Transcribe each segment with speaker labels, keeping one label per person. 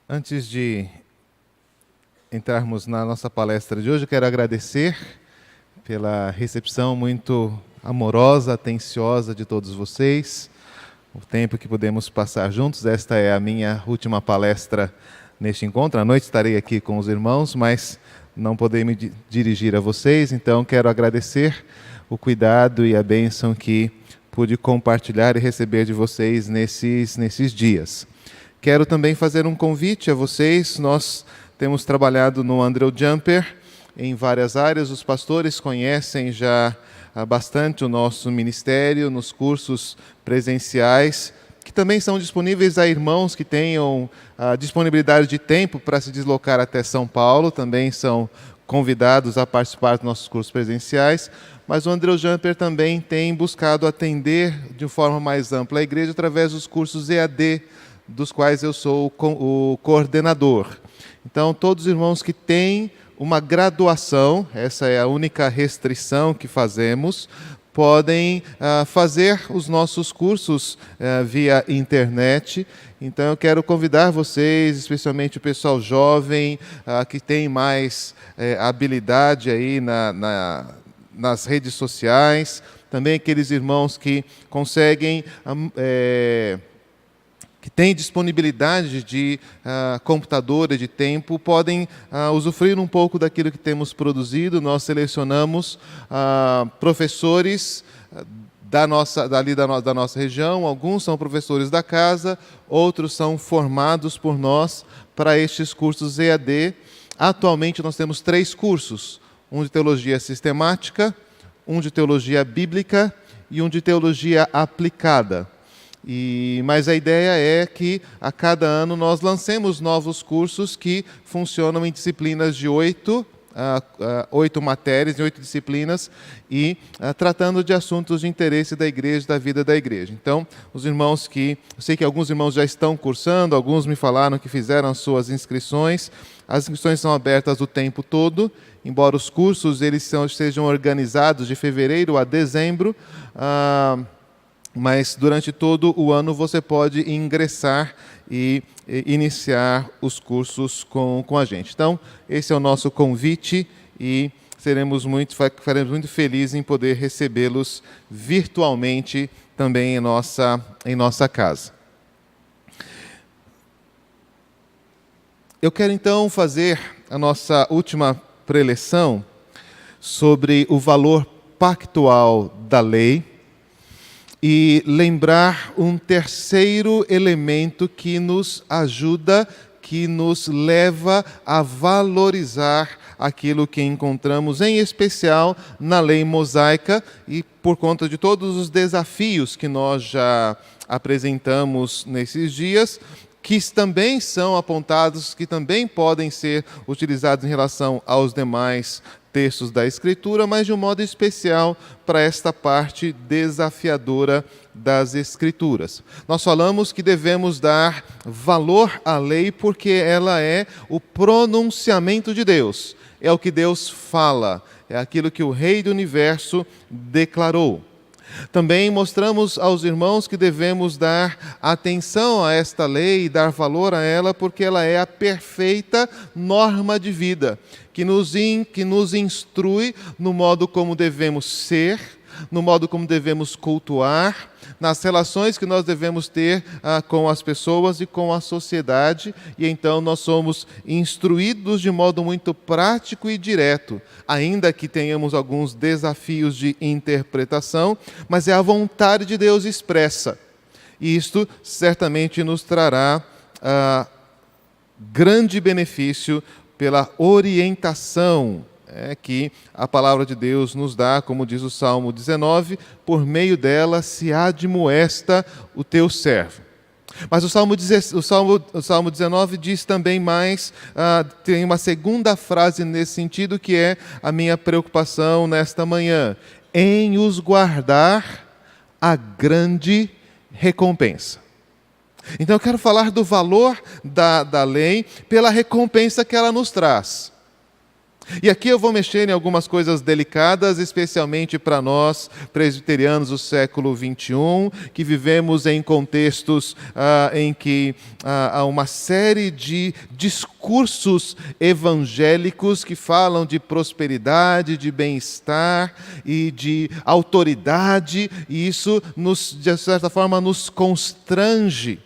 Speaker 1: Antes de entrarmos na nossa palestra de hoje, eu quero agradecer pela recepção muito amorosa, atenciosa de todos vocês, o tempo que pudemos passar juntos. Esta é a minha última palestra neste encontro. À noite estarei aqui com os irmãos, mas não poderei me dirigir a vocês, então quero agradecer o cuidado e a bênção que pude compartilhar e receber de vocês nesses dias. Quero também fazer um convite a vocês. Nós temos trabalhado no Andrew Jumper em várias áreas. Os pastores conhecem já bastante o nosso ministério nos cursos presenciais, que também são disponíveis a irmãos que tenham disponibilidade de tempo para se deslocar até São Paulo. Também são convidados a participar dos nossos cursos presenciais. Mas o Andrew Jumper também tem buscado atender de forma mais ampla a igreja através dos cursos EAD, dos quais eu sou o coordenador. Então, todos os irmãos que têm uma graduação, essa é a única restrição que fazemos, podem fazer os nossos cursos via internet. Então, eu quero convidar vocês, especialmente o pessoal jovem, que tem mais habilidade aí nas redes sociais, também aqueles irmãos que conseguem... que têm disponibilidade de computador e de tempo, podem usufruir um pouco daquilo que temos produzido. Nós selecionamos professores da nossa região. Alguns são professores da casa, outros são formados por nós para estes cursos EAD. Atualmente nós temos 3 cursos, um de teologia sistemática, um de teologia bíblica e um de teologia aplicada. Mas a ideia é que a cada ano nós lancemos novos cursos que funcionam em disciplinas de 8 matérias, em 8 disciplinas, e tratando de assuntos de interesse da igreja, da vida da igreja. Então, os irmãos eu sei que alguns irmãos já estão cursando, alguns me falaram que fizeram as suas inscrições. As inscrições são abertas o tempo todo, embora os cursos sejam organizados de fevereiro a dezembro, mas durante todo o ano você pode ingressar e iniciar os cursos com a gente. Então, esse é o nosso convite e faremos muito felizes em poder recebê-los virtualmente também em nossa casa. Eu quero então fazer a nossa última preleção sobre o valor pactual da lei, e lembrar um terceiro elemento que nos ajuda, que nos leva a valorizar aquilo que encontramos, em especial na lei mosaica, e por conta de todos os desafios que nós já apresentamos nesses dias, que também são apontados, que também podem ser utilizados em relação aos demais textos da Escritura, mas de um modo especial para esta parte desafiadora das Escrituras. Nós falamos que devemos dar valor à lei porque ela é o pronunciamento de Deus, é o que Deus fala, é aquilo que o Rei do Universo declarou. Também mostramos aos irmãos que devemos dar atenção a esta lei e dar valor a ela, porque ela é a perfeita norma de vida, que nos instrui no modo como devemos ser, no modo como devemos cultuar, nas relações que nós devemos ter com as pessoas e com a sociedade. E então nós somos instruídos de modo muito prático e direto, ainda que tenhamos alguns desafios de interpretação, mas é a vontade de Deus expressa. E isto certamente nos trará grande benefício pela orientação que a palavra de Deus nos dá, como diz o Salmo 19, por meio dela se admoesta o teu servo. Mas o Salmo 19 diz também mais, tem uma segunda frase nesse sentido, que é a minha preocupação nesta manhã: em os guardar a grande recompensa. Então eu quero falar do valor da lei pela recompensa que ela nos traz. E aqui eu vou mexer em algumas coisas delicadas, especialmente para nós, presbiterianos do século XXI, que vivemos em contextos em que há uma série de discursos evangélicos que falam de prosperidade, de bem-estar e de autoridade, e isso, de certa forma, nos constrange.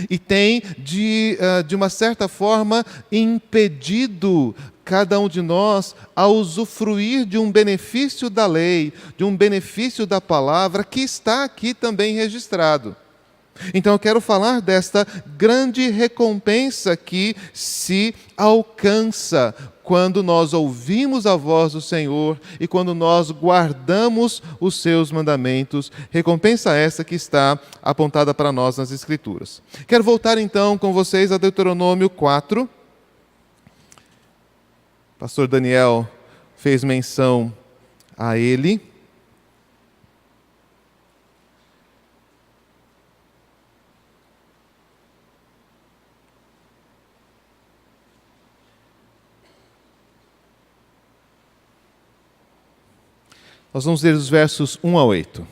Speaker 1: E tem, de uma certa forma, impedido cada um de nós a usufruir de um benefício da lei, de um benefício da palavra, que está aqui também registrado. Então eu quero falar desta grande recompensa que se alcança quando nós ouvimos a voz do Senhor e quando nós guardamos os seus mandamentos, recompensa essa que está apontada para nós nas Escrituras. Quero voltar então com vocês a Deuteronômio 4. Pastor Daniel fez menção a ele. Nós vamos ler os versos 1 a 8.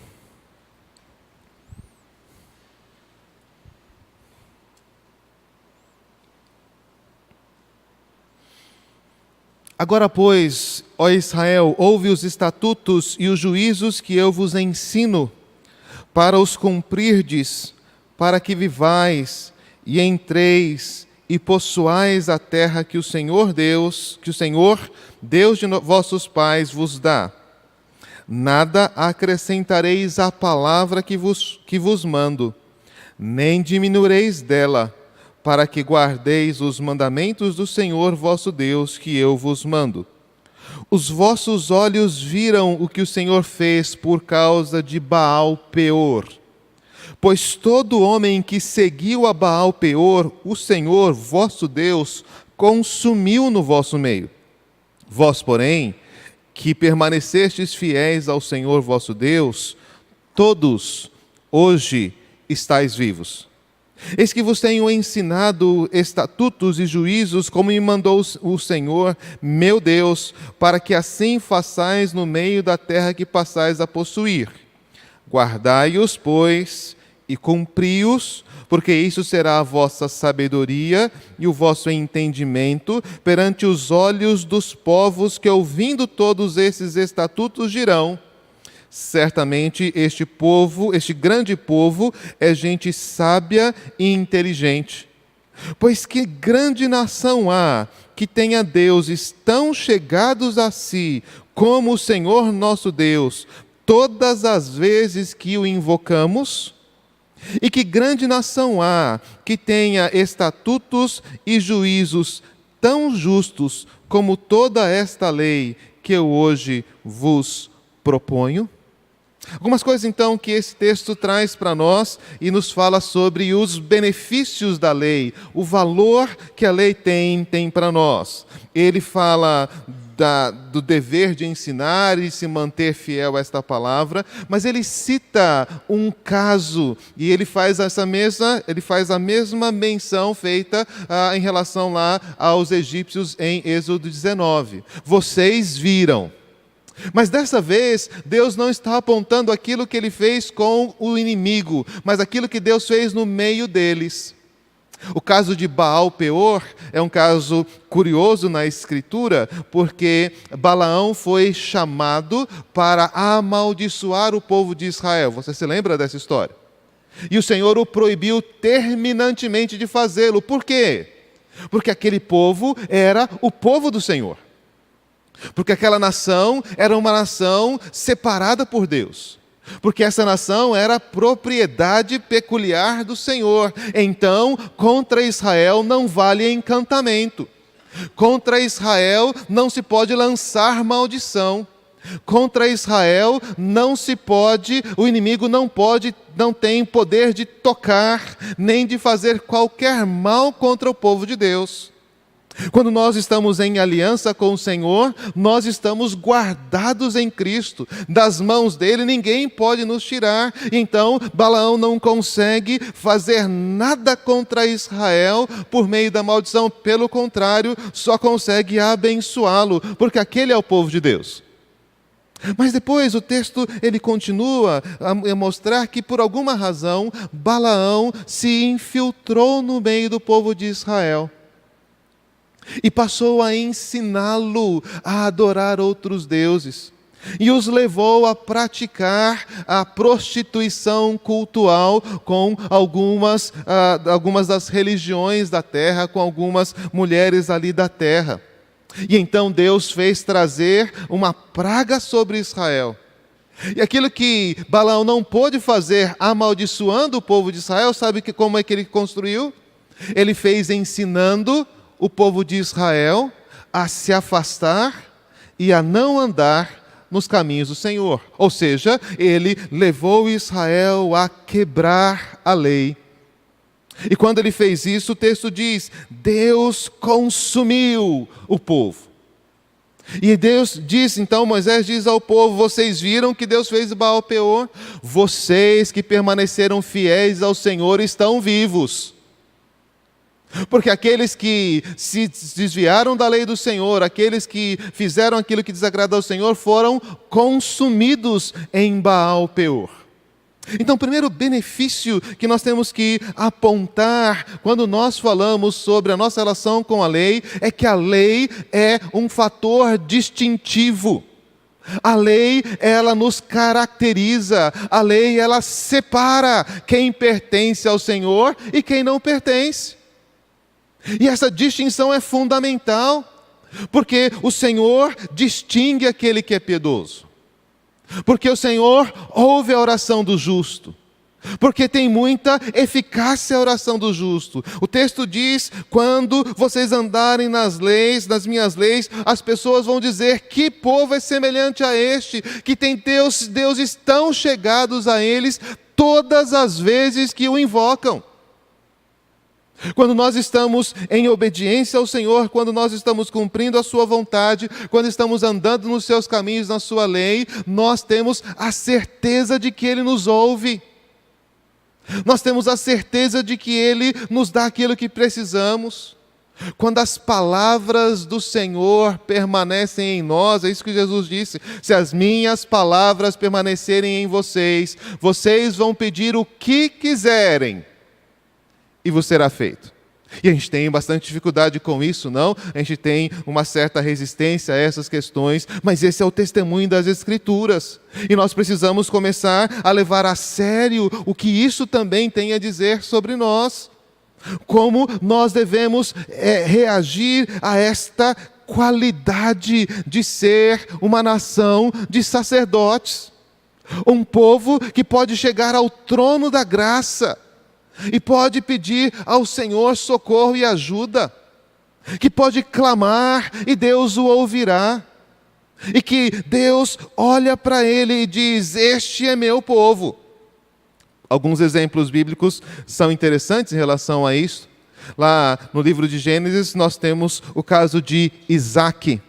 Speaker 1: Agora, pois, ó Israel, ouve os estatutos e os juízos que eu vos ensino, para os cumprirdes, para que vivais e entreis e possuais a terra que o Senhor Deus de vossos pais, vos dá. Nada acrescentareis à palavra que vos mando, nem diminuireis dela, para que guardeis os mandamentos do Senhor vosso Deus, que eu vos mando. Os vossos olhos viram o que o Senhor fez por causa de Baal-peor. Pois todo homem que seguiu a Baal-peor, o Senhor vosso Deus consumiu no vosso meio. Vós, porém, que permanecestes fiéis ao Senhor vosso Deus, todos hoje estáis vivos. Eis que vos tenho ensinado estatutos e juízos, como me mandou o Senhor, meu Deus, para que assim façais no meio da terra que passais a possuir. Guardai-os, pois, e cumpri-os, porque isso será a vossa sabedoria e o vosso entendimento perante os olhos dos povos que, ouvindo todos esses estatutos, dirão: certamente este povo, este grande povo, é gente sábia e inteligente. Pois que grande nação há que tenha deuses tão chegados a si como o Senhor nosso Deus, todas as vezes que o invocamos? E que grande nação há que tenha estatutos e juízos tão justos como toda esta lei que eu hoje vos proponho? Algumas coisas, então, que esse texto traz para nós e nos fala sobre os benefícios da lei, o valor que a lei tem para nós. Ele fala do dever de ensinar e se manter fiel a esta palavra, mas ele cita um caso e ele faz a mesma menção feita em relação lá aos egípcios em Êxodo 19. Vocês viram. Mas dessa vez, Deus não está apontando aquilo que ele fez com o inimigo, mas aquilo que Deus fez no meio deles. O caso de Baal-peor é um caso curioso na Escritura, porque Balaão foi chamado para amaldiçoar o povo de Israel. Você se lembra dessa história? E o Senhor o proibiu terminantemente de fazê-lo. Por quê? Porque aquele povo era o povo do Senhor. Porque aquela nação era uma nação separada por Deus. Porque essa nação era propriedade peculiar do Senhor. Então, contra Israel não vale encantamento. Contra Israel não se pode lançar maldição. Contra Israel o inimigo não tem poder de tocar, nem de fazer qualquer mal contra o povo de Deus. Quando nós estamos em aliança com o Senhor, nós estamos guardados em Cristo. Das mãos dele ninguém pode nos tirar. Então, Balaão não consegue fazer nada contra Israel por meio da maldição. Pelo contrário, só consegue abençoá-lo, porque aquele é o povo de Deus. Mas depois o texto ele continua a mostrar que por alguma razão Balaão se infiltrou no meio do povo de Israel. E passou a ensiná-lo a adorar outros deuses. E os levou a praticar a prostituição cultural com algumas das religiões da terra, com algumas mulheres ali da terra. E então Deus fez trazer uma praga sobre Israel. E aquilo que Balaão não pôde fazer amaldiçoando o povo de Israel, sabe como é que ele construiu? Ele fez ensinando o povo de Israel a se afastar e a não andar nos caminhos do Senhor. Ou seja, ele levou Israel a quebrar a lei. E quando ele fez isso, o texto diz: Deus consumiu o povo. E Deus diz, então Moisés diz ao povo: vocês viram que Deus fez Baal-peor? Vocês que permaneceram fiéis ao Senhor estão vivos. Porque aqueles que se desviaram da lei do Senhor, aqueles que fizeram aquilo que desagrada ao Senhor, foram consumidos em Baal-peor. Então, o primeiro benefício que nós temos que apontar quando nós falamos sobre a nossa relação com a lei é que a lei é um fator distintivo. A lei, ela nos caracteriza. A lei, ela separa quem pertence ao Senhor e quem não pertence. E essa distinção é fundamental, porque o Senhor distingue aquele que é piedoso. Porque o Senhor ouve a oração do justo. Porque tem muita eficácia a oração do justo. O texto diz: quando vocês andarem nas minhas leis, as pessoas vão dizer: que povo é semelhante a este, que tem deuses tão chegados a eles todas as vezes que o invocam. Quando nós estamos em obediência ao Senhor, quando nós estamos cumprindo a sua vontade, quando estamos andando nos seus caminhos, na sua lei, nós temos a certeza de que Ele nos ouve. Nós temos a certeza de que Ele nos dá aquilo que precisamos. Quando as palavras do Senhor permanecem em nós, é isso que Jesus disse: se as minhas palavras permanecerem em vocês, vocês vão pedir o que quiserem e vos será feito. E a gente tem bastante dificuldade com isso, não? A gente tem uma certa resistência a essas questões, mas esse é o testemunho das Escrituras. E nós precisamos começar a levar a sério o que isso também tem a dizer sobre nós. Como nós devemos reagir a esta qualidade de ser uma nação de sacerdotes. Um povo que pode chegar ao trono da graça e pode pedir ao Senhor socorro e ajuda, que pode clamar e Deus o ouvirá, e que Deus olha para ele e diz: este é meu povo. Alguns exemplos bíblicos são interessantes em relação a isso. Lá no livro de Gênesis nós temos o caso de Isaque.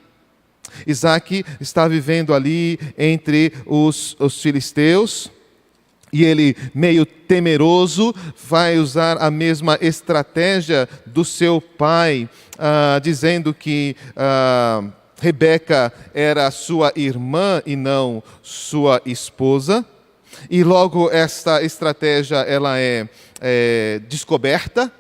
Speaker 1: Isaque está vivendo ali entre os filisteus, e ele, meio temeroso, vai usar a mesma estratégia do seu pai, dizendo que Rebeca era sua irmã e não sua esposa. E logo esta estratégia ela é descoberta.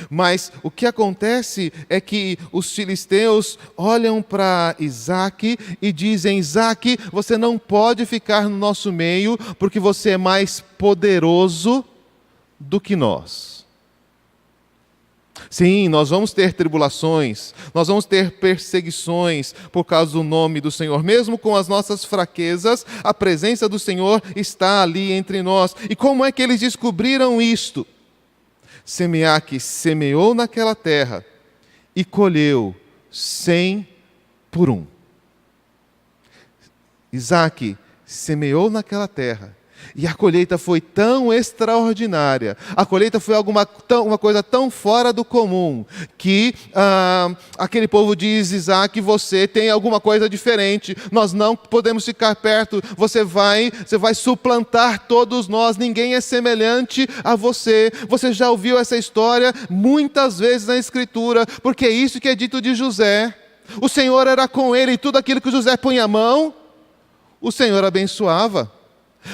Speaker 1: Mas o que acontece é que os filisteus olham para Isaque e dizem: Isaque, você não pode ficar no nosso meio, porque você é mais poderoso do que nós. Sim, nós vamos ter tribulações, nós vamos ter perseguições por causa do nome do Senhor. Mesmo com as nossas fraquezas, a presença do Senhor está ali entre nós. E como é que eles descobriram isto? Semeaque semeou naquela terra e colheu 100 por 1. Isaque semeou naquela terra E a colheita foi tão extraordinária, a colheita foi uma coisa tão fora do comum, que aquele povo diz: Isaac, você tem alguma coisa diferente, nós não podemos ficar perto, você vai suplantar todos nós, ninguém é semelhante a você. Você já ouviu essa história muitas vezes na Escritura, porque é isso que é dito de José. O Senhor era com ele, e tudo aquilo que José punha a mão, o Senhor abençoava.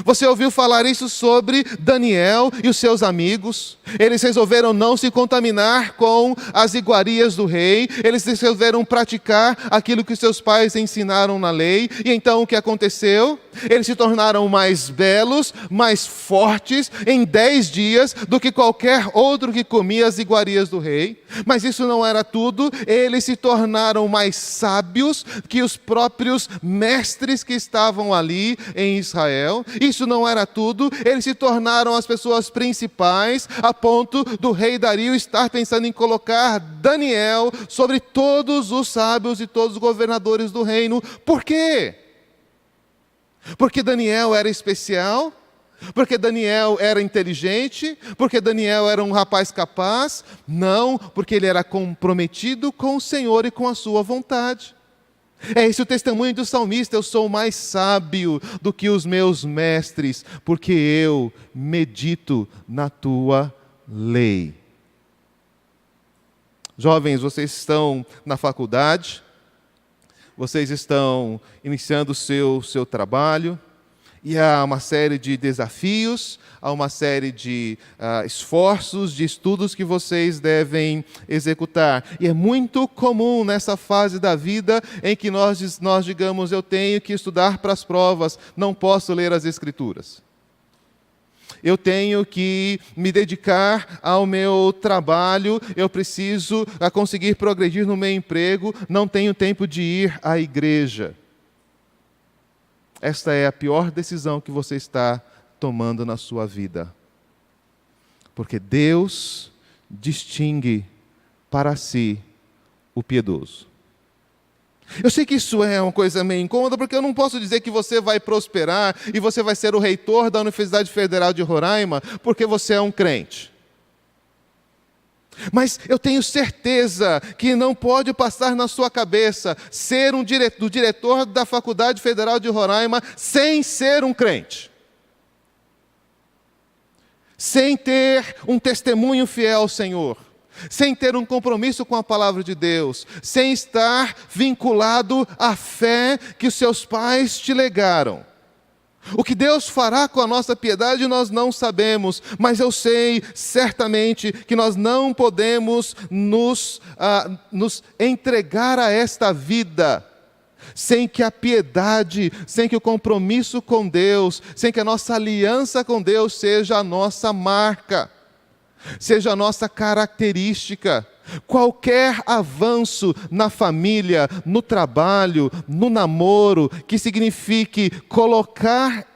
Speaker 1: Você ouviu falar isso sobre Daniel e os seus amigos? Eles resolveram não se contaminar com as iguarias do rei, eles resolveram praticar aquilo que seus pais ensinaram na lei, e então o que aconteceu? Eles se tornaram mais belos, mais fortes em 10 dias do que qualquer outro que comia as iguarias do rei. Mas isso não era tudo, eles se tornaram mais sábios que os próprios mestres que estavam ali em Israel. Isso não era tudo, eles se tornaram as pessoas principais, a ponto do rei Dario estar pensando em colocar Daniel sobre todos os sábios e todos os governadores do reino. Por quê? Porque Daniel era especial? Porque Daniel era inteligente? Porque Daniel era um rapaz capaz? Não, porque ele era comprometido com o Senhor e com a sua vontade. É esse o testemunho do salmista: eu sou mais sábio do que os meus mestres, porque eu medito na tua lei. Jovens, vocês estão na faculdade, vocês estão iniciando o seu trabalho, e há uma série de desafios, há uma série de esforços, de estudos que vocês devem executar. E é muito comum nessa fase da vida em que nós digamos: eu tenho que estudar para as provas, não posso ler as Escrituras. Eu tenho que me dedicar ao meu trabalho, eu preciso conseguir progredir no meu emprego, não tenho tempo de ir à igreja. Esta é a pior decisão que você está tomando na sua vida. Porque Deus distingue para si o piedoso. Eu sei que isso é uma coisa meio incômoda, porque eu não posso dizer que você vai prosperar e você vai ser o reitor da Universidade Federal de Roraima porque você é um crente. Mas eu tenho certeza que não pode passar na sua cabeça ser o diretor da Faculdade Federal de Roraima sem ser um crente. Sem ter um testemunho fiel ao Senhor. Sem ter um compromisso com a palavra de Deus. Sem estar vinculado à fé que os seus pais te legaram. O que Deus fará com a nossa piedade nós não sabemos, mas eu sei certamente que nós não podemos nos entregar a esta vida sem que a piedade, sem que o compromisso com Deus, sem que a nossa aliança com Deus seja a nossa marca, seja a nossa característica. Qualquer avanço na família, no trabalho, no namoro, que signifique colocar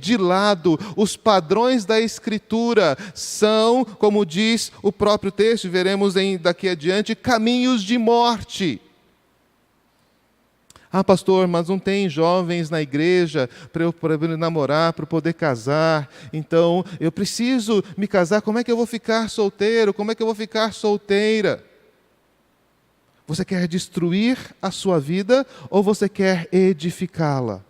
Speaker 1: de lado os padrões da Escritura, são, como diz o próprio texto, veremos daqui adiante, caminhos de morte. Ah, pastor, mas não tem jovens na igreja para eu namorar, para eu poder casar. Então, eu preciso me casar. Como é que eu vou ficar solteiro? Como é que eu vou ficar solteira? Você quer destruir a sua vida ou você quer edificá-la?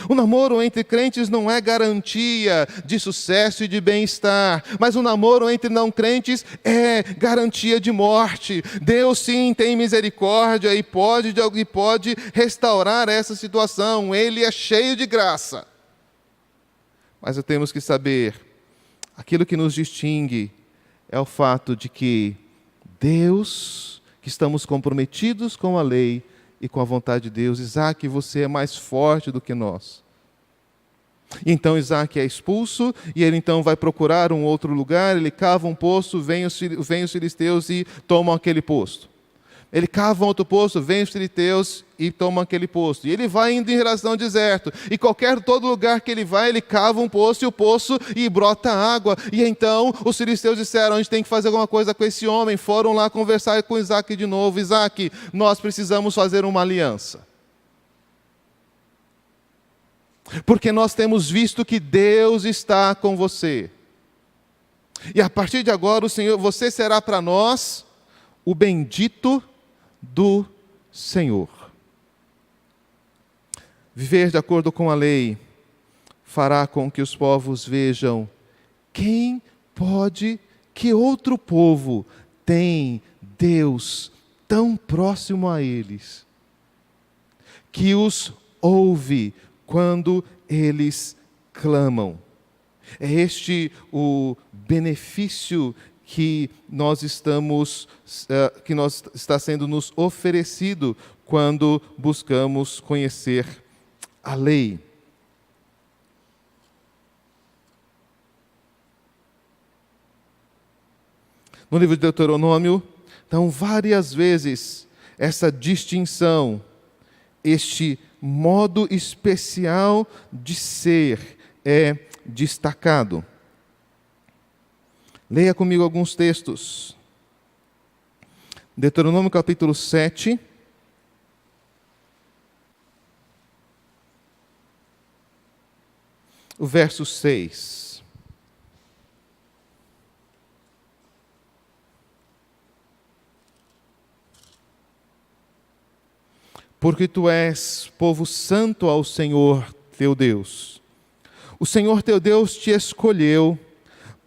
Speaker 1: O namoro entre crentes não é garantia de sucesso e de bem-estar, mas o namoro entre não crentes é garantia de morte. Deus sim tem misericórdia e pode restaurar essa situação. Ele é cheio de graça. Mas temos que saber, aquilo que nos distingue é o fato de que Deus, que estamos comprometidos com a lei, e com a vontade de Deus. Isaac, você é mais forte do que nós. E então Isaac é expulso, e ele então vai procurar um outro lugar, ele cava um poço, vem os filisteus e tomam aquele poço. Ele cava um outro poço, vem os filisteus e tomam aquele poço. E ele vai indo em direção ao deserto. E todo lugar que ele vai, ele cava um poço e brota água. E então os filisteus disseram: a gente tem que fazer alguma coisa com esse homem. Foram lá conversar com Isaac de novo. Isaac, nós precisamos fazer uma aliança. porque nós temos visto que Deus está com você. E a partir de agora, você será para nós o bendito do Senhor. Viver de acordo com a lei fará com que os povos vejam que outro povo tem Deus tão próximo a eles, que os ouve quando eles clamam. É este o benefício que está sendo nos oferecido quando buscamos conhecer a lei. No livro de Deuteronômio, então, várias vezes, essa distinção, este modo especial de ser é destacado. Leia comigo alguns textos. Deuteronômio capítulo 7. O verso 6. Porque tu és povo santo ao Senhor teu Deus. O Senhor teu Deus te escolheu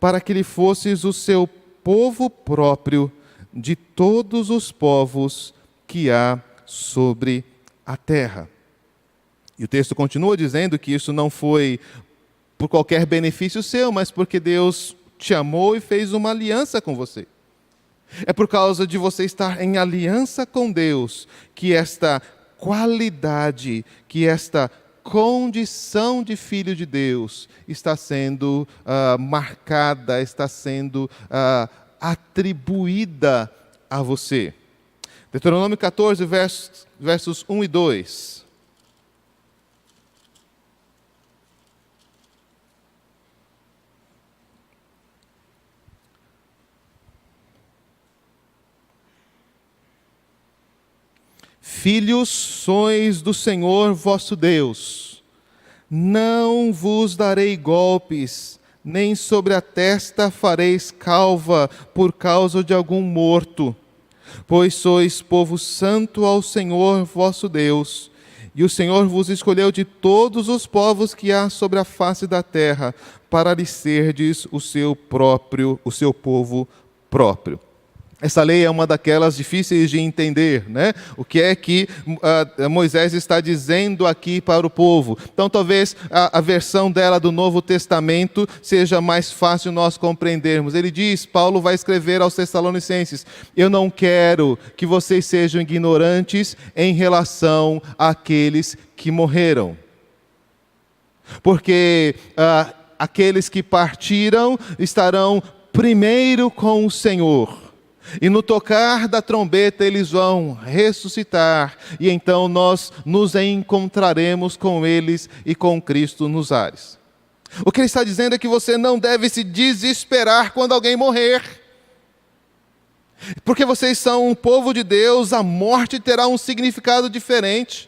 Speaker 1: para que lhe fosses o seu povo próprio de todos os povos que há sobre a terra. E o texto continua dizendo que isso não foi por qualquer benefício seu, mas porque Deus te amou e fez uma aliança com você. É por causa de você estar em aliança com Deus que esta qualidade, que esta condição de filho de Deus está sendo marcada, está sendo atribuída a você. Deuteronômio 14, versos 1 e 2. Filhos sois do Senhor vosso Deus, não vos darei golpes, nem sobre a testa fareis calva por causa de algum morto, pois sois povo santo ao Senhor vosso Deus, e o Senhor vos escolheu de todos os povos que há sobre a face da terra, para lhe serdes o seu povo próprio. Essa lei é uma daquelas difíceis de entender, né? O que é que Moisés está dizendo aqui para o povo? Então, talvez a versão dela do Novo Testamento seja mais fácil nós compreendermos. Ele diz, Paulo vai escrever aos Tessalonicenses: eu não quero que vocês sejam ignorantes em relação àqueles que morreram. Porque aqueles que partiram estarão primeiro com o Senhor. E no tocar da trombeta eles vão ressuscitar, e então nós nos encontraremos com eles e com Cristo nos ares. O que ele está dizendo é que você não deve se desesperar quando alguém morrer. Porque vocês são um povo de Deus, a morte terá um significado diferente.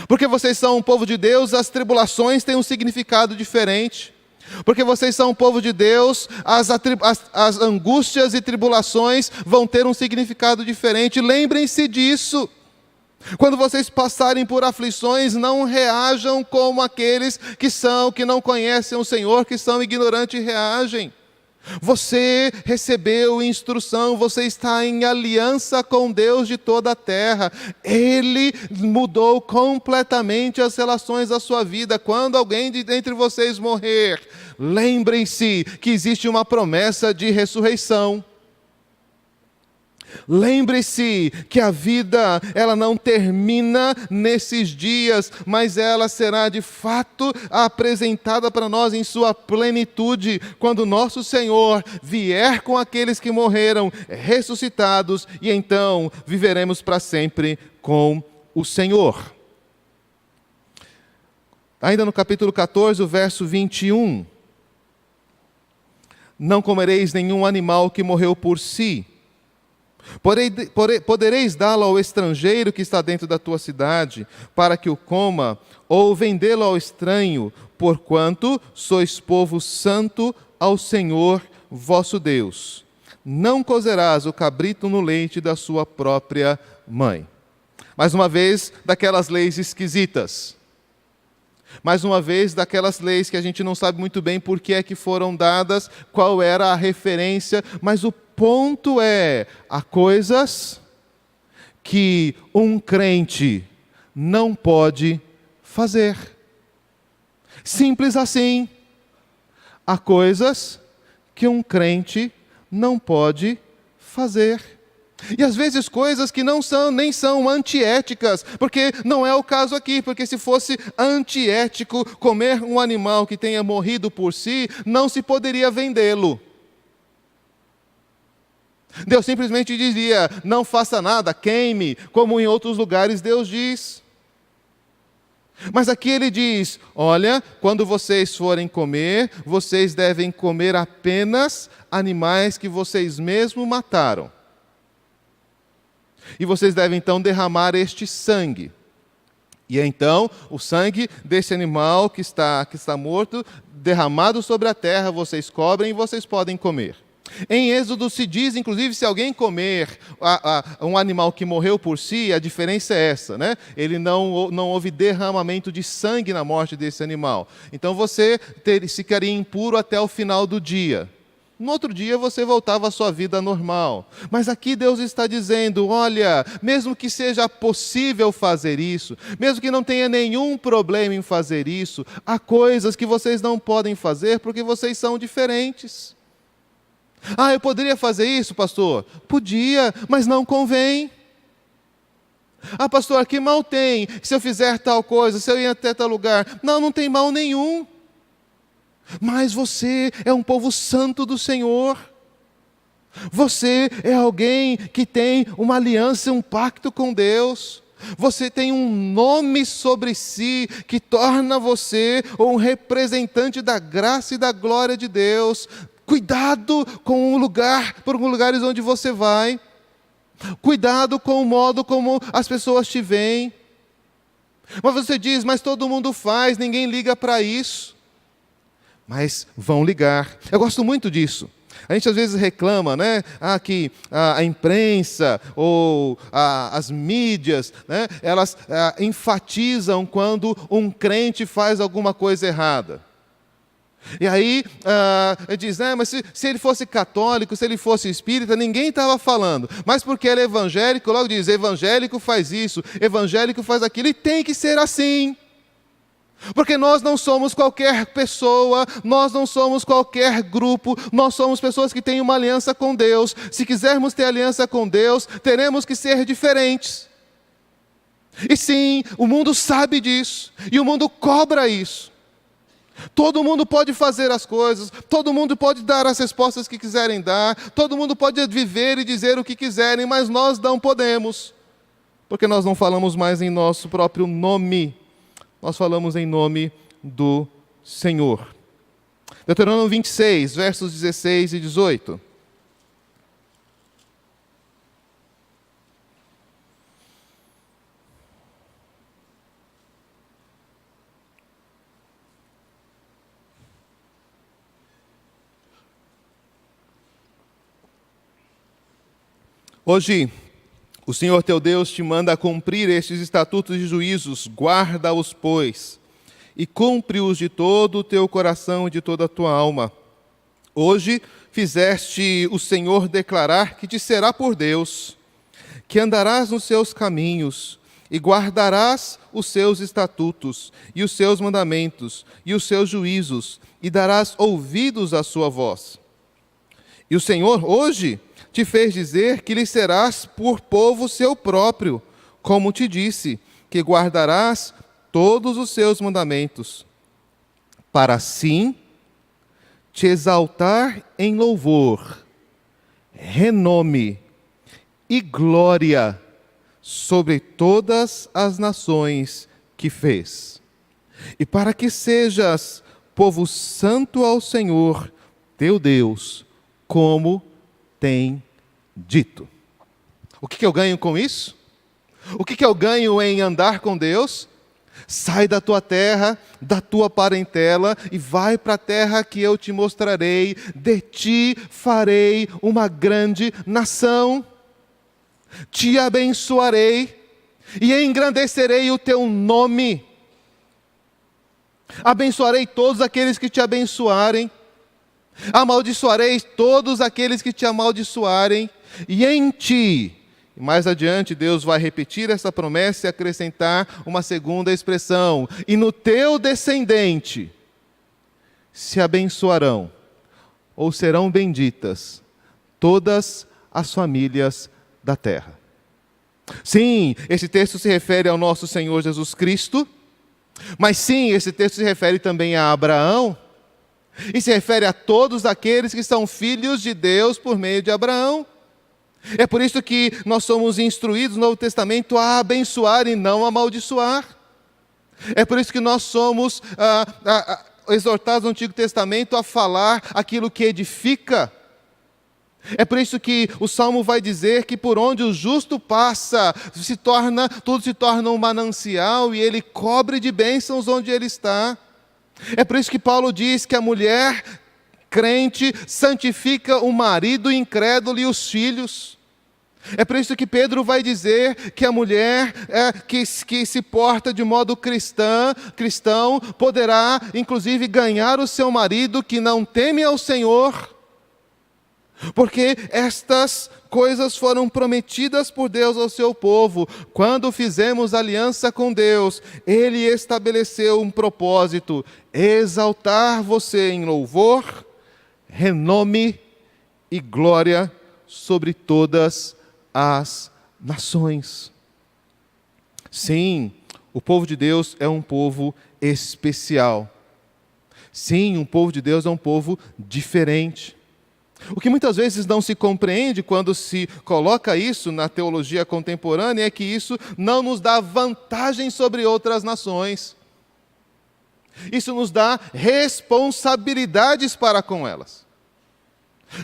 Speaker 1: Porque vocês são um povo de Deus, as tribulações têm um significado diferente. Porque vocês são um povo de Deus, as angústias e tribulações vão ter um significado diferente. Lembrem-se disso. Quando vocês passarem por aflições, não reajam como aqueles que não conhecem o Senhor, que são ignorantes reagem. Você recebeu instrução, você está em aliança com Deus de toda a terra. Ele mudou completamente as relações da sua vida. Quando alguém dentre vocês morrer, lembrem-se que existe uma promessa de ressurreição. Lembre-se que a vida, ela não termina nesses dias, mas ela será de fato apresentada para nós em sua plenitude, quando nosso Senhor vier com aqueles que morreram ressuscitados, e então viveremos para sempre com o Senhor. Ainda no capítulo 14, o verso 21. Não comereis nenhum animal que morreu por si. Podereis dá-lo ao estrangeiro que está dentro da tua cidade, para que o coma, ou vendê-lo ao estranho, porquanto sois povo santo ao Senhor vosso Deus. Não cozerás o cabrito no leite da sua própria mãe. Mais uma vez, daquelas leis esquisitas. Mais uma vez, daquelas leis que a gente não sabe muito bem por que é que foram dadas, qual era a referência, mas o ponto é, há coisas que um crente não pode fazer. Simples assim. Há coisas que um crente não pode fazer. E às vezes coisas que nem são antiéticas, porque não é o caso aqui, porque se fosse antiético comer um animal que tenha morrido por si, não se poderia vendê-lo. Deus simplesmente dizia, não faça nada, queime, como em outros lugares Deus diz. Mas aqui ele diz, olha, quando vocês forem comer, vocês devem comer apenas animais que vocês mesmos mataram. E vocês devem então derramar este sangue. E então, o sangue desse animal que está morto, derramado sobre a terra, vocês cobrem e vocês podem comer. Em Êxodo se diz, inclusive, se alguém comer um animal que morreu por si, a diferença é essa, né? Ele não houve derramamento de sangue na morte desse animal. Então você ficaria impuro até o final do dia. No outro dia você voltava à sua vida normal. Mas aqui Deus está dizendo, olha, mesmo que seja possível fazer isso, mesmo que não tenha nenhum problema em fazer isso, há coisas que vocês não podem fazer porque vocês são diferentes. Ah, eu poderia fazer isso, pastor? Podia, mas não convém. Ah, pastor, que mal tem se eu fizer tal coisa, se eu ir até tal lugar? Não tem mal nenhum. Mas você é um povo santo do Senhor. Você é alguém que tem uma aliança, um pacto com Deus. Você tem um nome sobre si que torna você um representante da graça e da glória de Deus. Cuidado com por lugares onde você vai. Cuidado com o modo como as pessoas te veem. Mas você diz, mas todo mundo faz, ninguém liga para isso. Mas vão ligar. Eu gosto muito disso. A gente às vezes reclama, né? Que a imprensa ou as mídias, né? Elas enfatizam quando um crente faz alguma coisa errada. E aí, diz, mas se ele fosse católico, se ele fosse espírita, ninguém estava falando. Mas porque ele é evangélico, logo diz, evangélico faz isso, evangélico faz aquilo, e tem que ser assim. Porque nós não somos qualquer pessoa, nós não somos qualquer grupo, nós somos pessoas que têm uma aliança com Deus. Se quisermos ter aliança com Deus, teremos que ser diferentes. E sim, o mundo sabe disso, e o mundo cobra isso. Todo mundo pode fazer as coisas, todo mundo pode dar as respostas que quiserem dar, todo mundo pode viver e dizer o que quiserem, mas nós não podemos, porque nós não falamos mais em nosso próprio nome, nós falamos em nome do Senhor. Deuteronômio 26, versos 16 e 18. Hoje, o Senhor teu Deus te manda cumprir estes estatutos e juízos, guarda-os, pois, e cumpre-os de todo o teu coração e de toda a tua alma. Hoje fizeste o Senhor declarar que te será por Deus, que andarás nos seus caminhos, e guardarás os seus estatutos, e os seus mandamentos, e os seus juízos, e darás ouvidos à sua voz. E o Senhor, hoje, te fez dizer que lhe serás por povo seu próprio, como te disse, que guardarás todos os seus mandamentos, para assim te exaltar em louvor, renome e glória sobre todas as nações que fez. E para que sejas povo santo ao Senhor, teu Deus, como tem dito. O que eu ganho com isso? O que eu ganho em andar com Deus? Sai da tua terra, da tua parentela e vai para a terra que eu te mostrarei. De ti farei uma grande nação. Te abençoarei e engrandecerei o teu nome. Abençoarei todos aqueles que te abençoarem. Amaldiçoarei todos aqueles que te amaldiçoarem. E em ti, mais adiante, Deus vai repetir essa promessa e acrescentar uma segunda expressão. E no teu descendente se abençoarão, ou serão benditas, todas as famílias da terra. Sim, esse texto se refere ao nosso Senhor Jesus Cristo, mas sim, esse texto se refere também a Abraão, e se refere a todos aqueles que são filhos de Deus por meio de Abraão. É por isso que nós somos instruídos no Novo Testamento a abençoar e não amaldiçoar. É por isso que nós somos exortados no Antigo Testamento a falar aquilo que edifica. É por isso que o Salmo vai dizer que por onde o justo passa, tudo se torna um manancial e ele cobre de bênçãos onde ele está. É por isso que Paulo diz que a mulher crente santifica o marido incrédulo e os filhos. É por isso que Pedro vai dizer que a mulher que se porta de modo cristão poderá inclusive ganhar o seu marido que não teme ao Senhor, porque estas coisas foram prometidas por Deus ao seu povo. Quando fizemos aliança com Deus, Ele estabeleceu um propósito: exaltar você em louvor, renome e glória sobre todas as nações. Sim, o povo de Deus é um povo especial. Sim, um povo de Deus é um povo diferente. O que muitas vezes não se compreende quando se coloca isso na teologia contemporânea é que isso não nos dá vantagem sobre outras nações. Isso nos dá responsabilidades para com elas.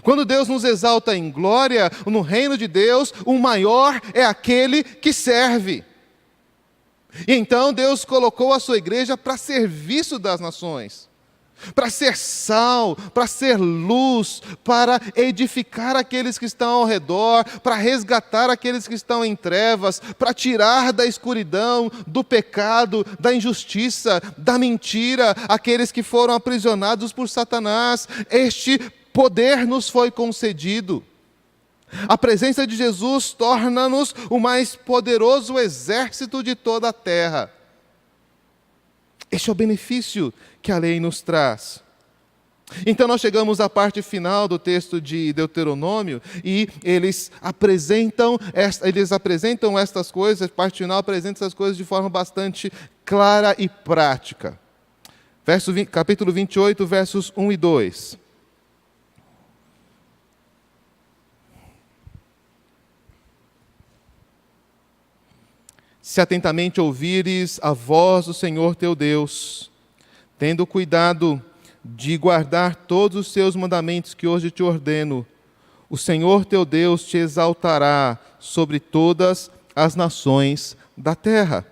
Speaker 1: Quando Deus nos exalta em glória, no reino de Deus, o maior é aquele que serve. E então Deus colocou a sua igreja para serviço das nações, para ser sal, para ser luz, para edificar aqueles que estão ao redor, para resgatar aqueles que estão em trevas, para tirar da escuridão, do pecado, da injustiça, da mentira, aqueles que foram aprisionados por Satanás. Este poder nos foi concedido. A presença de Jesus torna-nos o mais poderoso exército de toda a terra. Este é o benefício que a lei nos traz. Então nós chegamos à parte final do texto de Deuteronômio e eles apresentam estas coisas, a parte final apresenta essas coisas de forma bastante clara e prática. Capítulo 28, versos 1 e 2. Se atentamente ouvires a voz do Senhor teu Deus, tendo cuidado de guardar todos os seus mandamentos que hoje te ordeno, o Senhor teu Deus te exaltará sobre todas as nações da terra.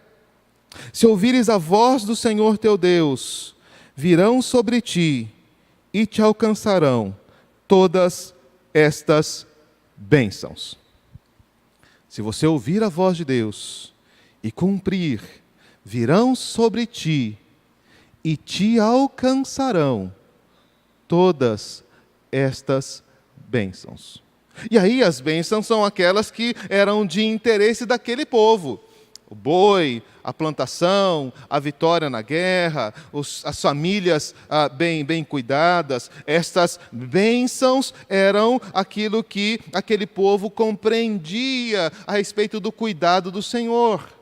Speaker 1: Se ouvires a voz do Senhor teu Deus, virão sobre ti e te alcançarão todas estas bênçãos. Se você ouvir a voz de Deus e cumprir, virão sobre ti e te alcançarão todas estas bênçãos. E aí as bênçãos são aquelas que eram de interesse daquele povo. O boi, a plantação, a vitória na guerra, as famílias bem cuidadas. Estas bênçãos eram aquilo que aquele povo compreendia a respeito do cuidado do Senhor.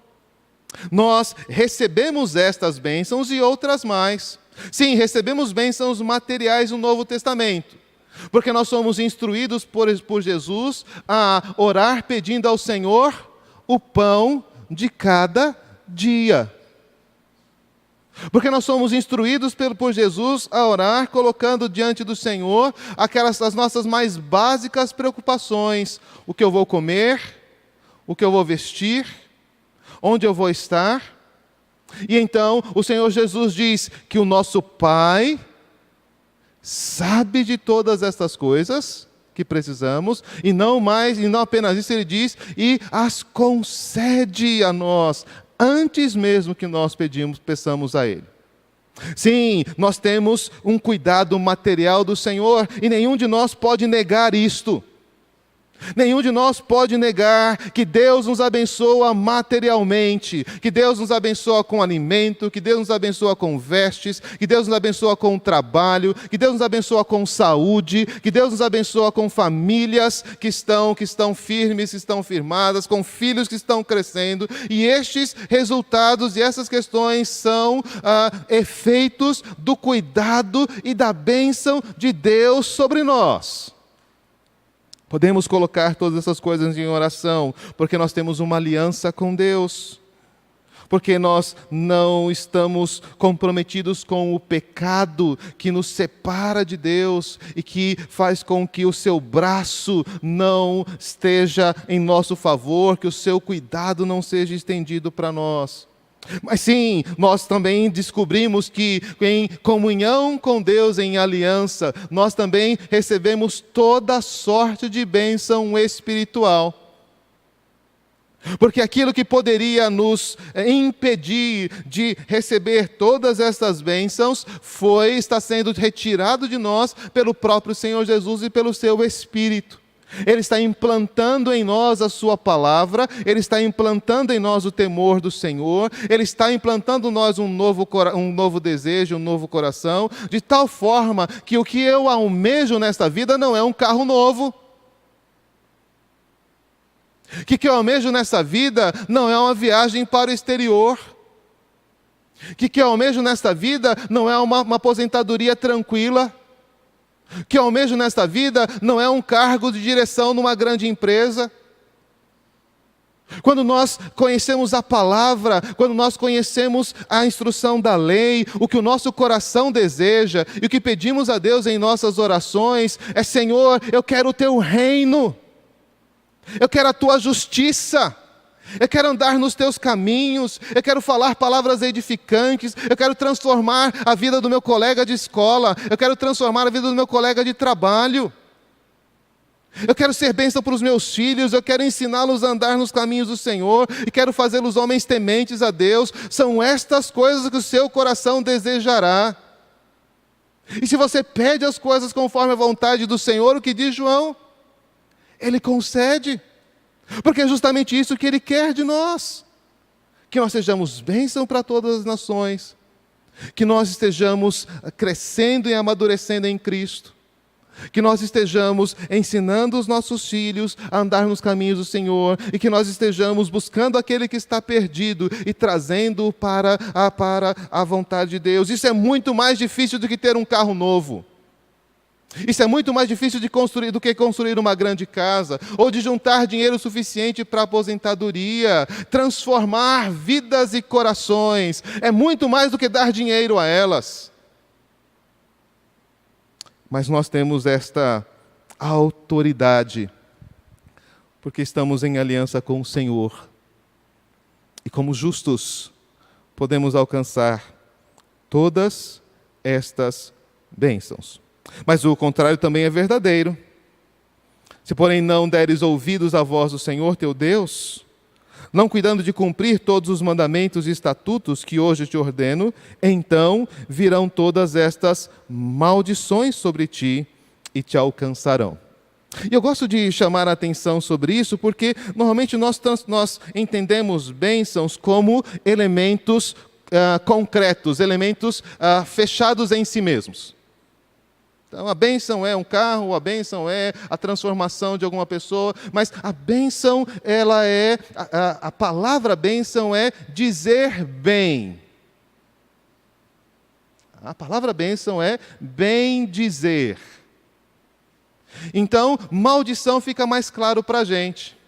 Speaker 1: Nós recebemos estas bênçãos e outras mais. Sim, recebemos bênçãos materiais no Novo Testamento, porque nós somos instruídos por Jesus a orar pedindo ao Senhor o pão de cada dia. Porque nós somos instruídos por Jesus a orar colocando diante do Senhor as nossas mais básicas preocupações: o que eu vou comer, o que eu vou vestir, onde eu vou estar. E então o Senhor Jesus diz que o nosso Pai sabe de todas estas coisas que precisamos, e não apenas isso, ele diz, e as concede a nós, antes mesmo que nós peçamos a Ele. Sim, nós temos um cuidado material do Senhor, e nenhum de nós pode negar isto. Nenhum de nós pode negar que Deus nos abençoa materialmente, que Deus nos abençoa com alimento, que Deus nos abençoa com vestes, que Deus nos abençoa com trabalho, que Deus nos abençoa com saúde, que Deus nos abençoa com famílias que estão firmes, que estão firmadas, com filhos que estão crescendo, e estes resultados e essas questões são efeitos do cuidado e da bênção de Deus sobre nós. Podemos colocar todas essas coisas em oração, porque nós temos uma aliança com Deus, porque nós não estamos comprometidos com o pecado que nos separa de Deus e que faz com que o seu braço não esteja em nosso favor, que o seu cuidado não seja estendido para nós. Mas sim, nós também descobrimos que em comunhão com Deus, em aliança, nós também recebemos toda sorte de bênção espiritual. Porque aquilo que poderia nos impedir de receber todas essas bênçãos está sendo retirado de nós pelo próprio Senhor Jesus e pelo seu Espírito. Ele está implantando em nós a sua palavra, Ele está implantando em nós o temor do Senhor, Ele está implantando em nós um novo desejo, um novo coração, de tal forma que o que eu almejo nesta vida não é um carro novo. Que o que eu almejo nesta vida não é uma viagem para o exterior. Que o que eu almejo nesta vida não é uma aposentadoria tranquila. Que eu almejo nesta vida não é um cargo de direção numa grande empresa. Quando nós conhecemos a palavra, quando nós conhecemos a instrução da lei, o que o nosso coração deseja e o que pedimos a Deus em nossas orações é: Senhor, eu quero o teu reino, eu quero a tua justiça, eu quero andar nos teus caminhos, eu quero falar palavras edificantes, eu quero transformar a vida do meu colega de escola, eu quero transformar a vida do meu colega de trabalho, eu quero ser bênção para os meus filhos, eu quero ensiná-los a andar nos caminhos do Senhor, e quero fazê-los homens tementes a Deus. São estas coisas que o seu coração desejará. E se você pede as coisas conforme a vontade do Senhor, o que diz João? Ele concede. Porque é justamente isso que Ele quer de nós. Que nós sejamos bênção para todas as nações. Que nós estejamos crescendo e amadurecendo em Cristo. Que nós estejamos ensinando os nossos filhos a andar nos caminhos do Senhor. E que nós estejamos buscando aquele que está perdido e trazendo-o para a vontade de Deus. Isso é muito mais difícil do que ter um carro novo. Isso é muito mais difícil do que construir uma grande casa, ou de juntar dinheiro suficiente para a aposentadoria. Transformar vidas e corações é muito mais do que dar dinheiro a elas. Mas nós temos esta autoridade, porque estamos em aliança com o Senhor. E como justos, podemos alcançar todas estas bênçãos. Mas o contrário também é verdadeiro. Se, porém, não deres ouvidos à voz do Senhor teu Deus, não cuidando de cumprir todos os mandamentos e estatutos que hoje te ordeno, então virão todas estas maldições sobre ti e te alcançarão. E eu gosto de chamar a atenção sobre isso, porque normalmente nós entendemos bênçãos como elementos concretos, elementos fechados em si mesmos. Então, a bênção é um carro, a bênção é a transformação de alguma pessoa, mas a bênção, a palavra bênção é dizer bem. A palavra bênção é bem dizer. Então, maldição fica mais claro para a gente.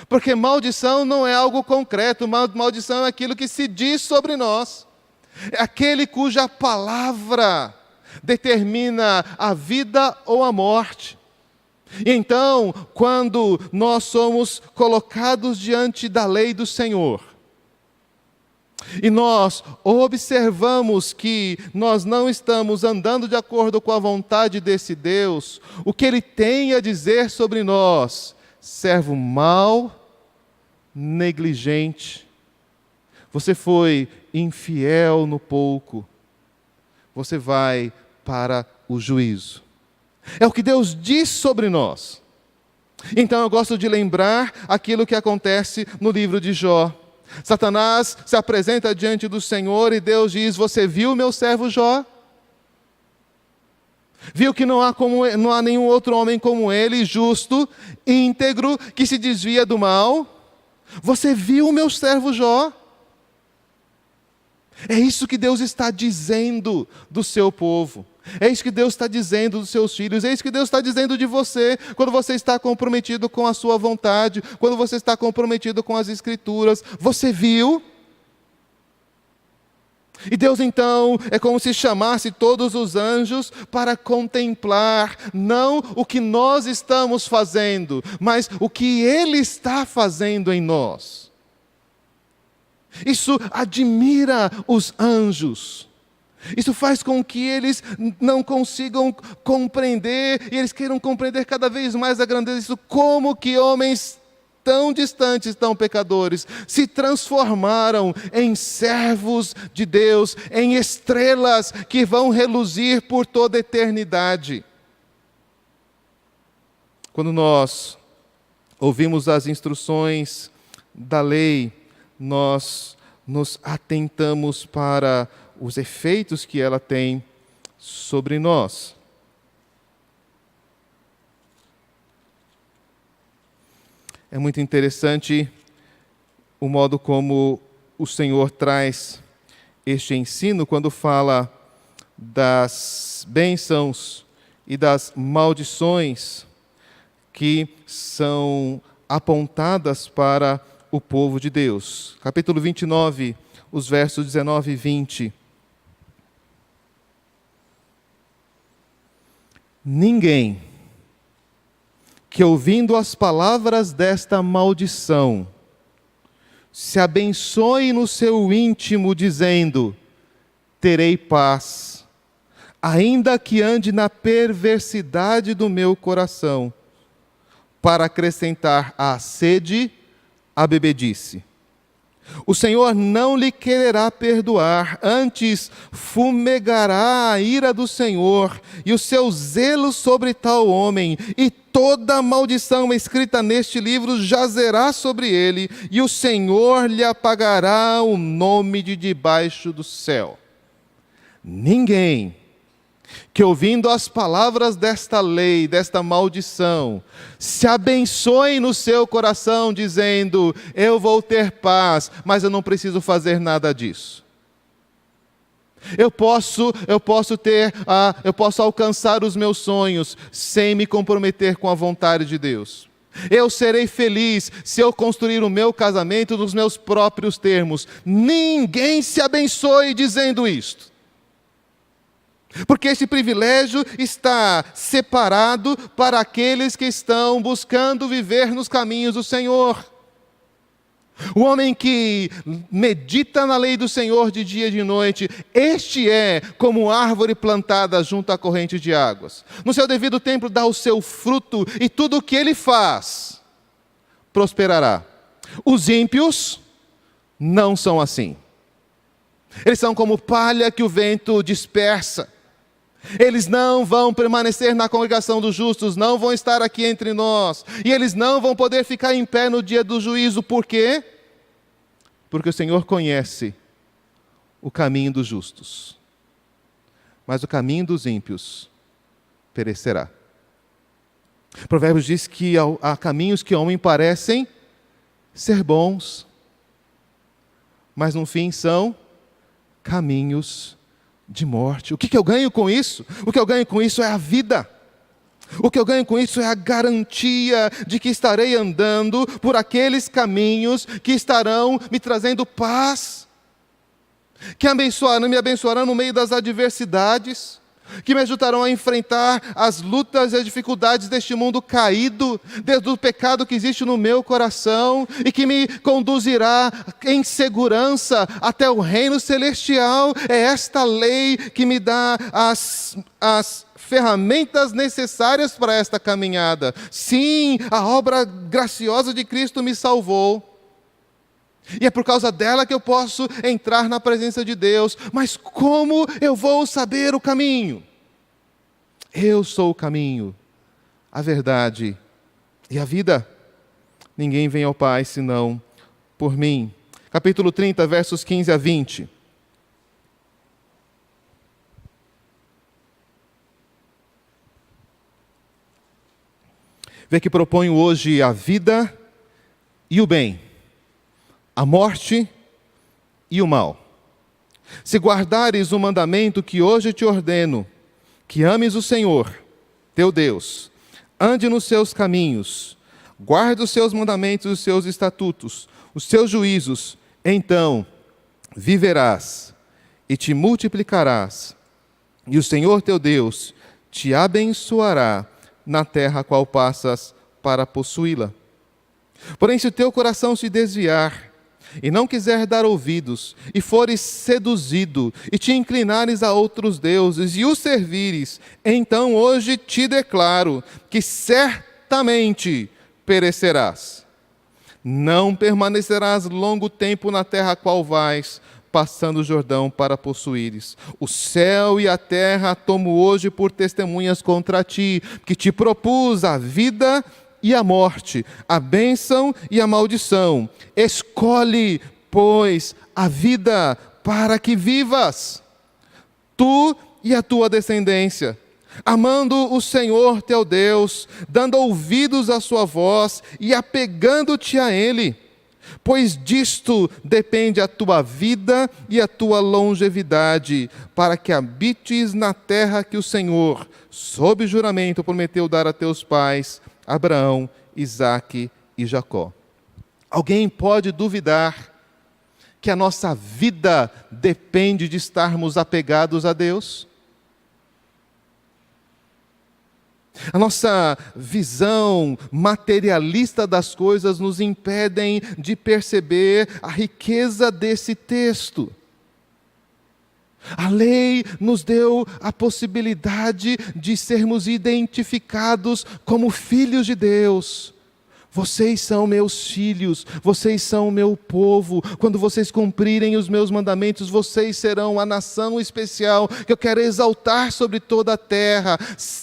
Speaker 1: Porque maldição não é algo concreto, maldição é aquilo que se diz sobre nós. É aquele cuja palavra determina a vida ou a morte. E então, quando nós somos colocados diante da lei do Senhor, e nós observamos que nós não estamos andando de acordo com a vontade desse Deus, o que Ele tem a dizer sobre nós: servo mau, negligente, você foi infiel no pouco, você vai para o juízo. É o que Deus diz sobre nós. Então eu gosto de lembrar aquilo que acontece no livro de Jó. Satanás se apresenta diante do Senhor e Deus diz: você viu meu servo Jó? Viu que não há nenhum outro homem como ele, justo, íntegro, que se desvia do mal? Você viu o meu servo Jó? É isso que Deus está dizendo do seu povo. É isso que Deus está dizendo dos seus filhos. É isso que Deus está dizendo de você, quando você está comprometido com a sua vontade, quando você está comprometido com as Escrituras. Você viu? E Deus então é como se chamasse todos os anjos para contemplar, não o que nós estamos fazendo, mas o que Ele está fazendo em nós. Isso admira os anjos. Isso faz com que eles não consigam compreender, e eles queiram compreender cada vez mais a grandeza disso. Como que homens tão distantes, tão pecadores, se transformaram em servos de Deus, em estrelas que vão reluzir por toda a eternidade. Quando nós ouvimos as instruções da lei, nós nos atentamos para os efeitos que ela tem sobre nós. É muito interessante o modo como o Senhor traz este ensino quando fala das bênçãos e das maldições que são apontadas para o povo de Deus. Capítulo 29, os versos 19 e 20. Ninguém que ouvindo as palavras desta maldição se abençoe no seu íntimo dizendo: terei paz, ainda que ande na perversidade do meu coração, para acrescentar à sede a bebedice. O Senhor não lhe quererá perdoar, antes fumegará a ira do Senhor e o seu zelo sobre tal homem, e toda maldição escrita neste livro jazerá sobre ele, e o Senhor lhe apagará o nome de debaixo do céu. Ninguém que ouvindo as palavras desta lei, desta maldição, se abençoe no seu coração, dizendo: eu vou ter paz, mas eu não preciso fazer nada disso. Eu posso alcançar os meus sonhos sem me comprometer com a vontade de Deus. Eu serei feliz se eu construir o meu casamento nos meus próprios termos. Ninguém se abençoe dizendo isto. Porque esse privilégio está separado para aqueles que estão buscando viver nos caminhos do Senhor. O homem que medita na lei do Senhor de dia e de noite, este é como árvore plantada junto à corrente de águas. No seu devido tempo dá o seu fruto, e tudo o que ele faz prosperará. Os ímpios não são assim. Eles são como palha que o vento dispersa. Eles não vão permanecer na congregação dos justos, não vão estar aqui entre nós, e eles não vão poder ficar em pé no dia do juízo. Por quê? Porque o Senhor conhece o caminho dos justos, mas o caminho dos ímpios perecerá. Provérbios diz que há caminhos que ao homem parecem ser bons, mas no fim são caminhos de morte. O que eu ganho com isso? O que eu ganho com isso é a vida. O que eu ganho com isso é a garantia de que estarei andando por aqueles caminhos que estarão me trazendo paz, que me abençoarão no meio das adversidades. que me ajudarão a enfrentar as lutas e as dificuldades deste mundo caído, desde o pecado que existe no meu coração, e que me conduzirá em segurança até o reino celestial. É esta lei que me dá as ferramentas necessárias para esta caminhada. Sim, a obra graciosa de Cristo me salvou. E é por causa dela que eu posso entrar na presença de Deus. Mas como eu vou saber o caminho? Eu sou o caminho, a verdade e a vida. Ninguém vem ao Pai senão por mim. Capítulo 30, versos 15 a 20. Vê que proponho hoje a vida e o bem, a morte e o mal. Se guardares o mandamento que hoje te ordeno, que ames o Senhor, teu Deus, ande nos seus caminhos, guarde os seus mandamentos e os seus estatutos, os seus juízos, então viverás e te multiplicarás, e o Senhor teu Deus te abençoará na terra a qual passas para possuí-la. Porém, se o teu coração se desviar, e não quiser dar ouvidos, e fores seduzido, e te inclinares a outros deuses, e os servires, então hoje te declaro que certamente perecerás. Não permanecerás longo tempo na terra a qual vais, passando o Jordão para possuíres. O céu e a terra tomo hoje por testemunhas contra ti, que te propus a vida e a morte, a bênção e a maldição. Escolhe, pois, a vida para que vivas, tu e a tua descendência, amando o Senhor teu Deus, dando ouvidos à sua voz e apegando-te a Ele, pois disto depende a tua vida e a tua longevidade, para que habites na terra que o Senhor, sob juramento, prometeu dar a teus pais, Abraão, Isaque e Jacó. Alguém pode duvidar que a nossa vida depende de estarmos apegados a Deus? A nossa visão materialista das coisas nos impedem de perceber a riqueza desse texto. A lei nos deu a possibilidade de sermos identificados como filhos de Deus. Vocês são meus filhos, vocês são o meu povo. Quando vocês cumprirem os meus mandamentos, vocês serão a nação especial que eu quero exaltar sobre toda a terra.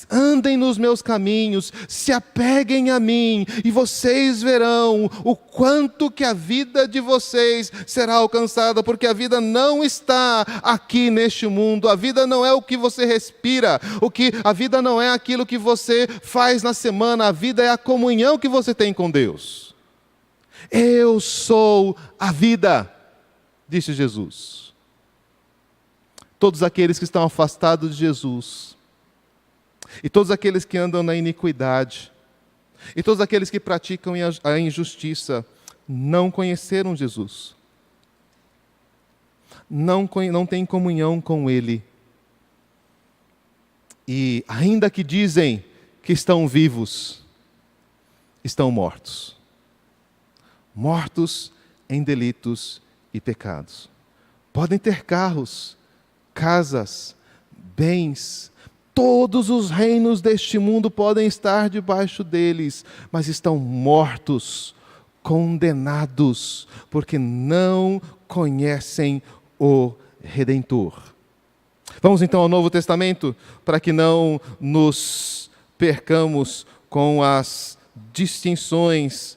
Speaker 1: Andem nos meus caminhos, se apeguem a mim, e vocês verão o quanto que a vida de vocês será alcançada, porque a vida não está aqui neste mundo. A vida não é o que você respira, a vida não é aquilo que você faz na semana, a vida é a comunhão que você tem com Deus. Eu sou a vida, disse Jesus. Todos aqueles que estão afastados de Jesus, e todos aqueles que andam na iniquidade, e todos aqueles que praticam a injustiça, não conheceram Jesus. Não têm comunhão com Ele. E ainda que dizem que estão vivos, estão mortos. Mortos em delitos e pecados. Podem ter carros, casas, bens, todos os reinos deste mundo podem estar debaixo deles, mas estão mortos, condenados, porque não conhecem o Redentor. Vamos então ao Novo Testamento, para que não nos percamos com as distinções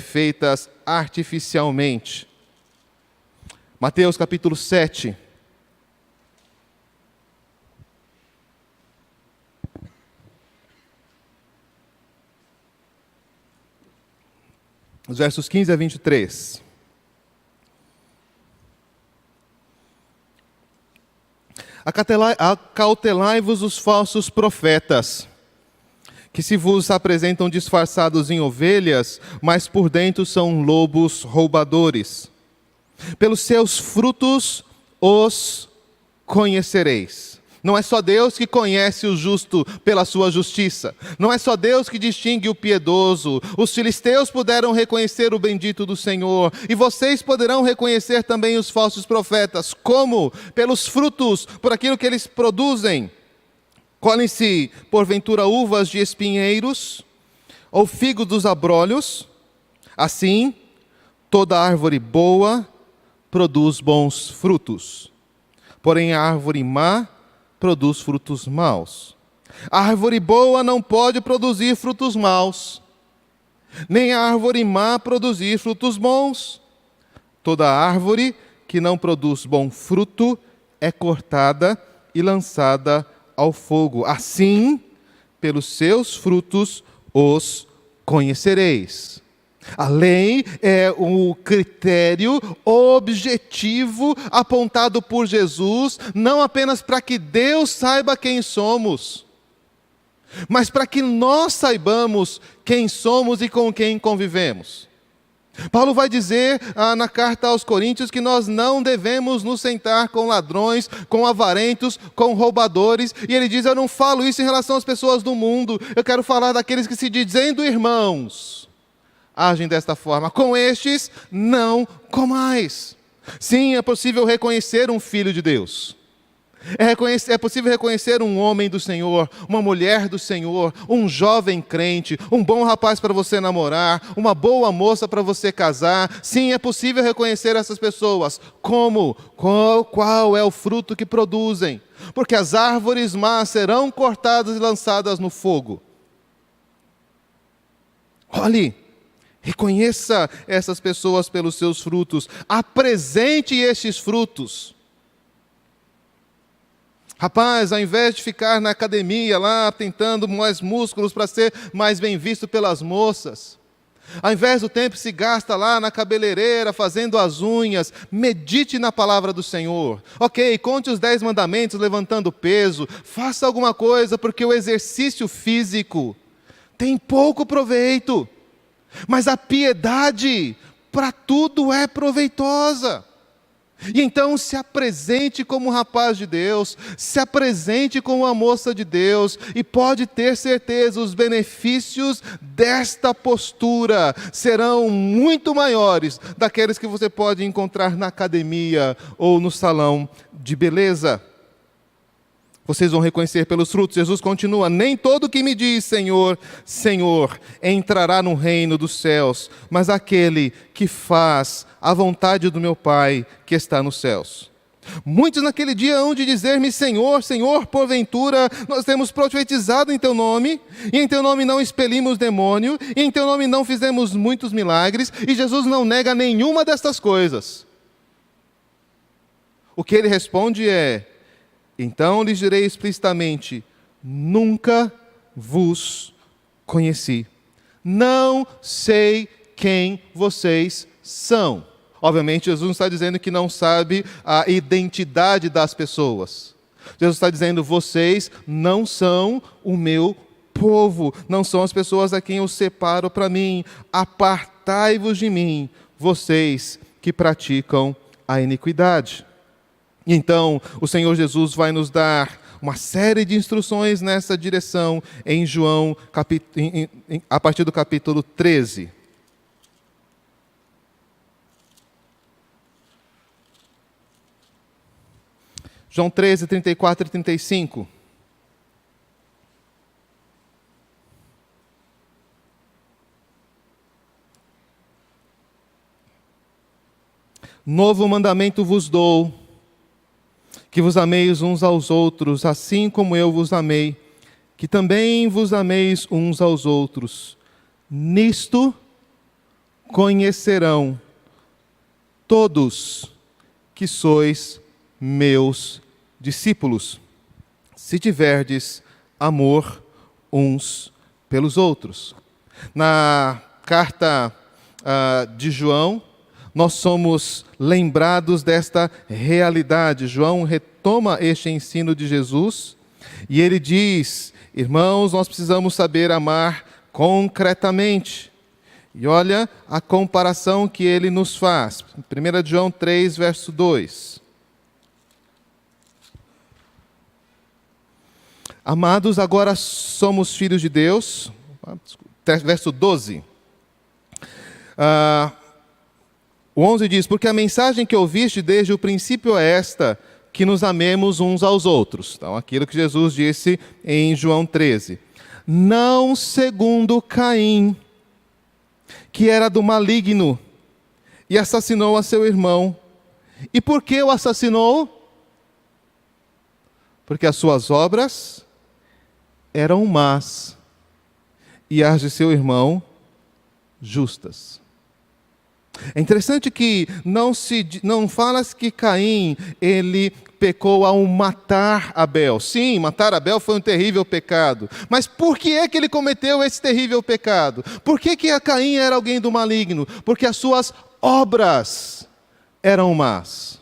Speaker 1: feitas artificialmente. Mateus capítulo 7. Os versos 15 a 23. Acautelai-vos os falsos profetas, que se vos apresentam disfarçados em ovelhas, mas por dentro são lobos roubadores. Pelos seus frutos os conhecereis. Não é só Deus que conhece o justo pela sua justiça. Não é só Deus que distingue o piedoso. Os filisteus puderam reconhecer o bendito do Senhor. E vocês poderão reconhecer também os falsos profetas. Como? Pelos frutos, por aquilo que eles produzem. Colhem-se, porventura, uvas de espinheiros ou figos dos abrolhos? Assim, toda árvore boa produz bons frutos. Porém, a árvore má produz frutos maus. A árvore boa não pode produzir frutos maus, nem a árvore má produzir frutos bons. Toda árvore que não produz bom fruto é cortada e lançada ao fogo. Assim, pelos seus frutos os conhecereis. A lei é o critério objetivo apontado por Jesus, não apenas para que Deus saiba quem somos, mas para que nós saibamos quem somos e com quem convivemos. Paulo vai dizer na carta aos Coríntios que nós não devemos nos sentar com ladrões, com avarentos, com roubadores. E ele diz: eu não falo isso em relação às pessoas do mundo, eu quero falar daqueles que, se dizendo irmãos, agem desta forma. Com estes, não comais. Sim, é possível reconhecer um filho de Deus. É possível reconhecer um homem do Senhor, uma mulher do Senhor, um jovem crente, um bom rapaz para você namorar, uma boa moça para você casar. Sim, é possível reconhecer essas pessoas. Como? Qual é o fruto que produzem? Porque as árvores más serão cortadas e lançadas no fogo. Olhe, reconheça essas pessoas pelos seus frutos. Apresente estes frutos. Rapaz, ao invés de ficar na academia lá, tentando mais músculos para ser mais bem visto pelas moças, ao invés do tempo que se gasta lá na cabeleireira, fazendo as unhas, medite na palavra do Senhor. Ok, conte os 10 mandamentos, levantando peso, faça alguma coisa, porque o exercício físico tem pouco proveito, mas a piedade para tudo é proveitosa. E então se apresente como um rapaz de Deus, se apresente como uma moça de Deus, e pode ter certeza, os benefícios desta postura serão muito maiores daqueles que você pode encontrar na academia ou no salão de beleza. Vocês vão reconhecer pelos frutos. Jesus continua: nem todo que me diz Senhor, Senhor, entrará no reino dos céus, mas aquele que faz a vontade do meu Pai que está nos céus. Muitos naquele dia hão de dizer-me: Senhor, Senhor, porventura nós temos profetizado em teu nome, e em teu nome não expelimos demônio, e em teu nome não fizemos muitos milagres. E Jesus não nega nenhuma destas coisas. O que ele responde é: então lhes direi explicitamente: nunca vos conheci. Não sei quem vocês são. Obviamente, Jesus não está dizendo que não sabe a identidade das pessoas. Jesus está dizendo: vocês não são o meu povo, não são as pessoas a quem eu separo para mim. Apartai-vos de mim, vocês que praticam a iniquidade. Então, o Senhor Jesus vai nos dar uma série de instruções nessa direção em João, a partir do capítulo 13. João 13, 34 e 35. Novo mandamento vos dou, que vos ameis uns aos outros, assim como eu vos amei, que também vos ameis uns aos outros. Nisto conhecerão todos que sois meus discípulos, se tiverdes amor uns pelos outros. Na carta de João, nós somos lembrados desta realidade. João retoma este ensino de Jesus e ele diz: irmãos, nós precisamos saber amar concretamente. E olha a comparação que ele nos faz. 1 João 3, verso 2. Amados, agora somos filhos de Deus. Verso 12. O 11 diz: porque a mensagem que ouviste desde o princípio é esta, que nos amemos uns aos outros. Então, aquilo que Jesus disse em João 13. Não segundo Caim, que era do maligno, e assassinou a seu irmão. E por que o assassinou? Porque as suas obras eram más, e as de seu irmão justas. É interessante que não fala que Caim, ele pecou ao matar Abel. Sim, matar Abel foi um terrível pecado. Mas por que é que ele cometeu esse terrível pecado? Por que Caim era alguém do maligno? Porque as suas obras eram más.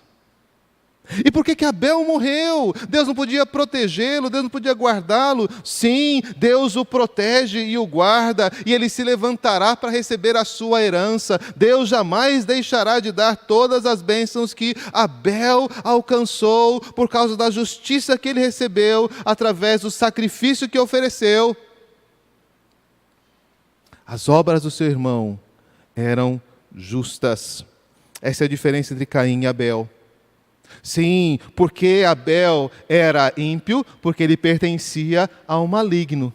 Speaker 1: E por que Abel morreu? Deus não podia protegê-lo, Deus não podia guardá-lo. Sim, Deus o protege e o guarda, e ele se levantará para receber a sua herança. Deus jamais deixará de dar todas as bênçãos que Abel alcançou por causa da justiça que ele recebeu através do sacrifício que ofereceu. As obras do seu irmão eram justas. Essa é a diferença entre Caim e Abel. Sim, porque Abel era ímpio, porque ele pertencia ao maligno.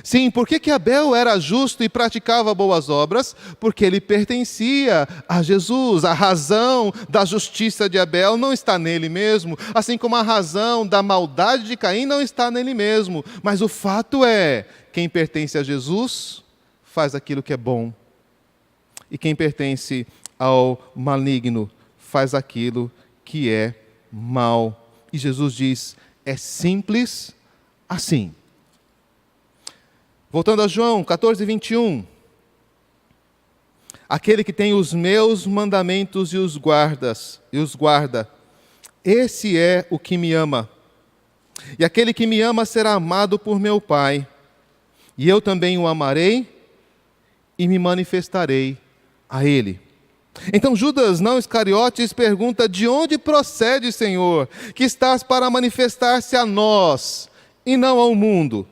Speaker 1: Sim, por que Abel era justo e praticava boas obras? Porque ele pertencia a Jesus. A razão da justiça de Abel não está nele mesmo, assim como a razão da maldade de Caim não está nele mesmo. Mas o fato é, quem pertence a Jesus faz aquilo que é bom. E quem pertence ao maligno faz aquilo que é mal. E Jesus diz, é simples assim. Voltando a João 14, 21. Aquele que tem os meus mandamentos e os guarda, esse é o que me ama. E aquele que me ama será amado por meu Pai. E eu também o amarei e me manifestarei a ele. Então Judas, não Iscariotes, pergunta: de onde procede, Senhor, que estás para manifestar-se a nós e não ao mundo?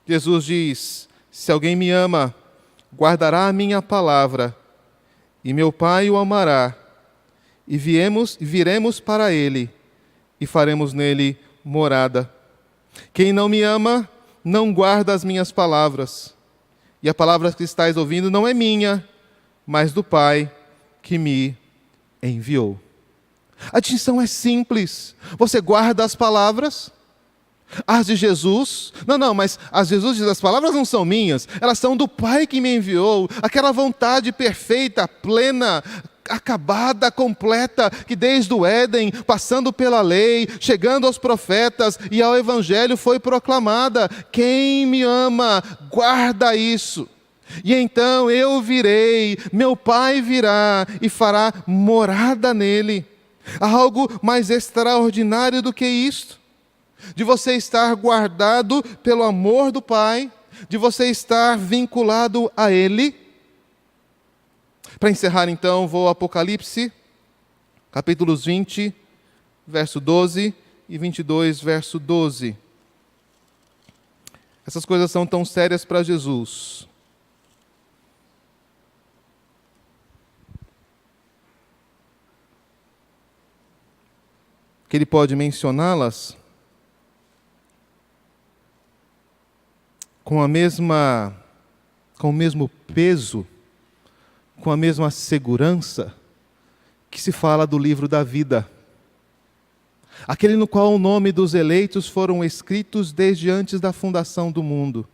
Speaker 1: Jesus diz: se alguém me ama, guardará a minha palavra, e meu Pai o amará, e viremos para ele, e faremos nele morada. Quem não me ama, não guarda as minhas palavras, e a palavra que estáis ouvindo não é minha, mas do Pai que me enviou. A distinção é simples. Você guarda as palavras, as de Jesus. Não, mas as de Jesus diz, as palavras não são minhas, elas são do Pai que me enviou. Aquela vontade perfeita, plena, acabada, completa, que desde o Éden, passando pela lei, chegando aos profetas e ao Evangelho foi proclamada. Quem me ama, guarda isso. E então eu virei, meu Pai virá e fará morada nele. Há algo mais extraordinário do que isto, de você estar guardado pelo amor do Pai, de você estar vinculado a Ele. Para encerrar então, vou ao Apocalipse, capítulos 20, verso 12 e 22, verso 12. Essas coisas são tão sérias para Jesus. Que ele pode mencioná-las com o mesmo peso, com a mesma segurança que se fala do livro da vida. Aquele no qual o nome dos eleitos foram escritos desde antes da fundação do mundo,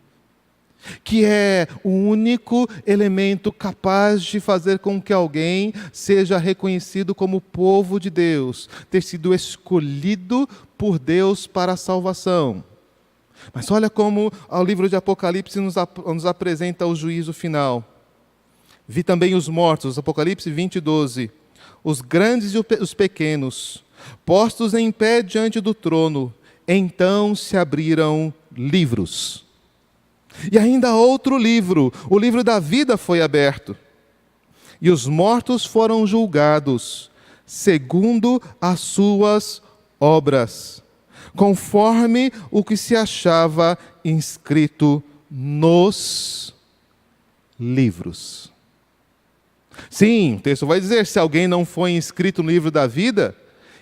Speaker 1: que é o único elemento capaz de fazer com que alguém seja reconhecido como povo de Deus, ter sido escolhido por Deus para a salvação. Mas olha como o livro de Apocalipse nos apresenta o juízo final. Vi também os mortos, Apocalipse 20, 12, os grandes e os pequenos, postos em pé diante do trono. Então se abriram livros. E ainda outro livro, o livro da vida foi aberto. E os mortos foram julgados, segundo as suas obras, conforme o que se achava inscrito nos livros. Sim, o texto vai dizer, se alguém não foi inscrito no livro da vida,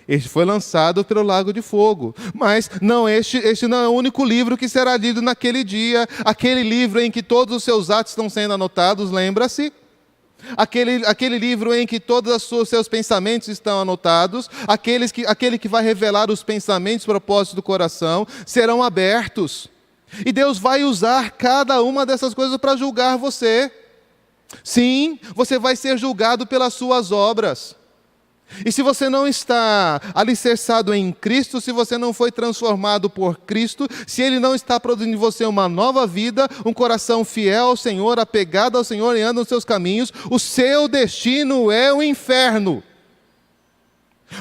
Speaker 1: este foi lançado pelo lago de fogo. Mas não, este não é o único livro que será lido naquele dia. Aquele livro em que todos os seus atos estão sendo anotados, lembra-se? Aquele livro em que todos os seus pensamentos estão anotados, aquele que vai revelar os pensamentos e propósitos do coração, serão abertos. E Deus vai usar cada uma dessas coisas para julgar você. Sim, você vai ser julgado pelas suas obras. E se você não está alicerçado em Cristo, se você não foi transformado por Cristo, se Ele não está produzindo em você uma nova vida, um coração fiel ao Senhor, apegado ao Senhor e anda nos seus caminhos, o seu destino é o inferno.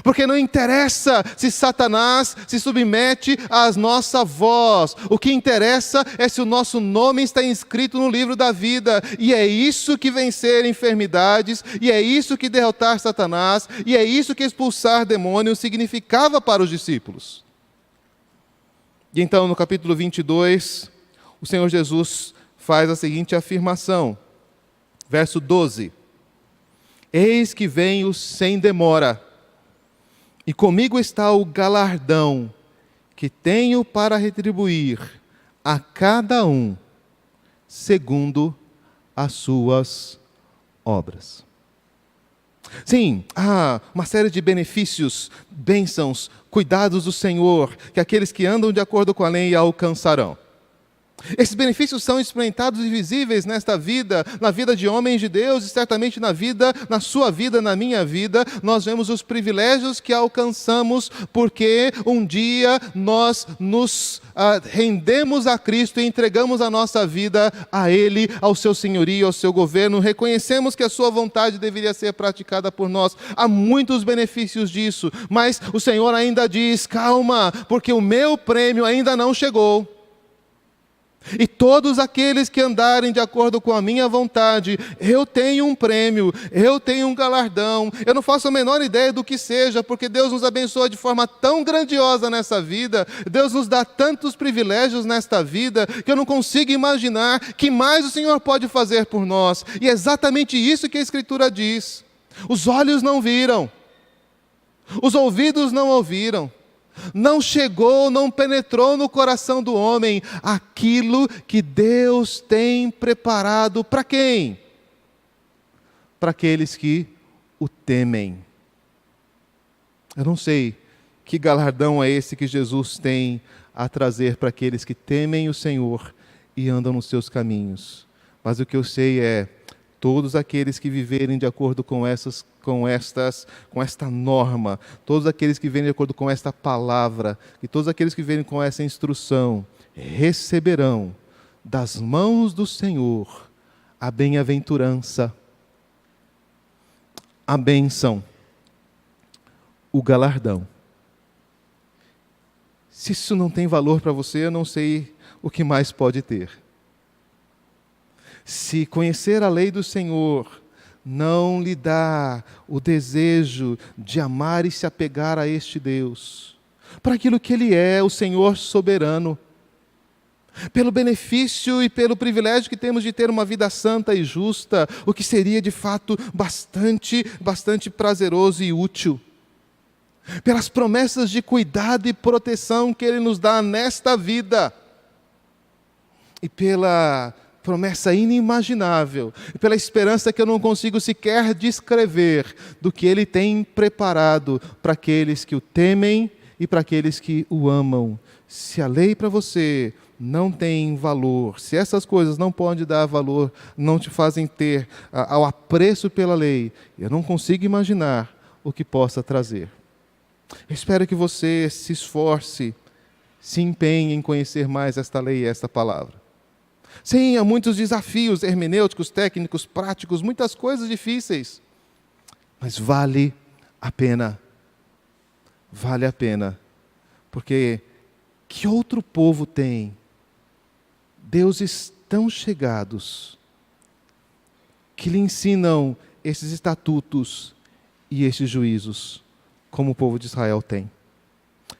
Speaker 1: Porque não interessa se Satanás se submete à nossa voz. O que interessa é se o nosso nome está inscrito no livro da vida. E é isso que vencer enfermidades, e é isso que derrotar Satanás, e é isso que expulsar demônios significava para os discípulos. E então, no capítulo 22, o Senhor Jesus faz a seguinte afirmação. Verso 12. Eis que venho sem demora. E comigo está o galardão que tenho para retribuir a cada um segundo as suas obras. Sim, há uma série de benefícios, bênçãos, cuidados do Senhor, que aqueles que andam de acordo com a lei alcançarão. Esses benefícios são experimentados e visíveis nesta vida, na vida de homens de Deus e certamente na sua vida, na minha vida. Nós vemos os privilégios que alcançamos porque um dia nós nos rendemos a Cristo e entregamos a nossa vida a Ele, ao seu senhorio, ao seu governo. Reconhecemos que a sua vontade deveria ser praticada por nós. Há muitos benefícios disso, mas o Senhor ainda diz, calma, porque o meu prêmio ainda não chegou. E todos aqueles que andarem de acordo com a minha vontade, eu tenho um prêmio, eu tenho um galardão. Eu não faço a menor ideia do que seja, porque Deus nos abençoa de forma tão grandiosa nessa vida, Deus nos dá tantos privilégios nesta vida, que eu não consigo imaginar que mais o Senhor pode fazer por nós. E é exatamente isso que a Escritura diz. Os olhos não viram, os ouvidos não ouviram, não chegou, não penetrou no coração do homem aquilo que Deus tem preparado para quem? Para aqueles que o temem. Eu não sei que galardão é esse que Jesus tem a trazer para aqueles que temem o Senhor e andam nos seus caminhos. Mas o que eu sei é, todos aqueles que viverem de acordo com esta norma, todos aqueles que viverem de acordo com esta palavra, e todos aqueles que viverem com essa instrução, receberão das mãos do Senhor a bem-aventurança, a bênção, o galardão. Se isso não tem valor para você, eu não sei o que mais pode ter. Se conhecer a lei do Senhor não lhe dá o desejo de amar e se apegar a este Deus, para aquilo que Ele é, o Senhor soberano, pelo benefício e pelo privilégio que temos de ter uma vida santa e justa, o que seria de fato bastante prazeroso e útil, pelas promessas de cuidado e proteção que Ele nos dá nesta vida, e pela promessa inimaginável, pela esperança que eu não consigo sequer descrever do que Ele tem preparado para aqueles que o temem e para aqueles que o amam. Se a lei para você não tem valor, se essas coisas não podem dar valor, não te fazem ter ao apreço pela lei, eu não consigo imaginar o que possa trazer. Eu espero que você se esforce, se empenhe em conhecer mais esta lei e esta palavra. Sim, há muitos desafios hermenêuticos, técnicos, práticos, muitas coisas difíceis. Mas vale a pena. Vale a pena. Porque que outro povo tem deuses tão chegados que lhe ensinam esses estatutos e esses juízos como o povo de Israel tem?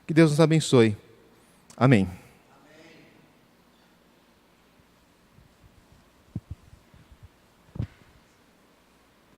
Speaker 1: Que Deus nos abençoe Amém.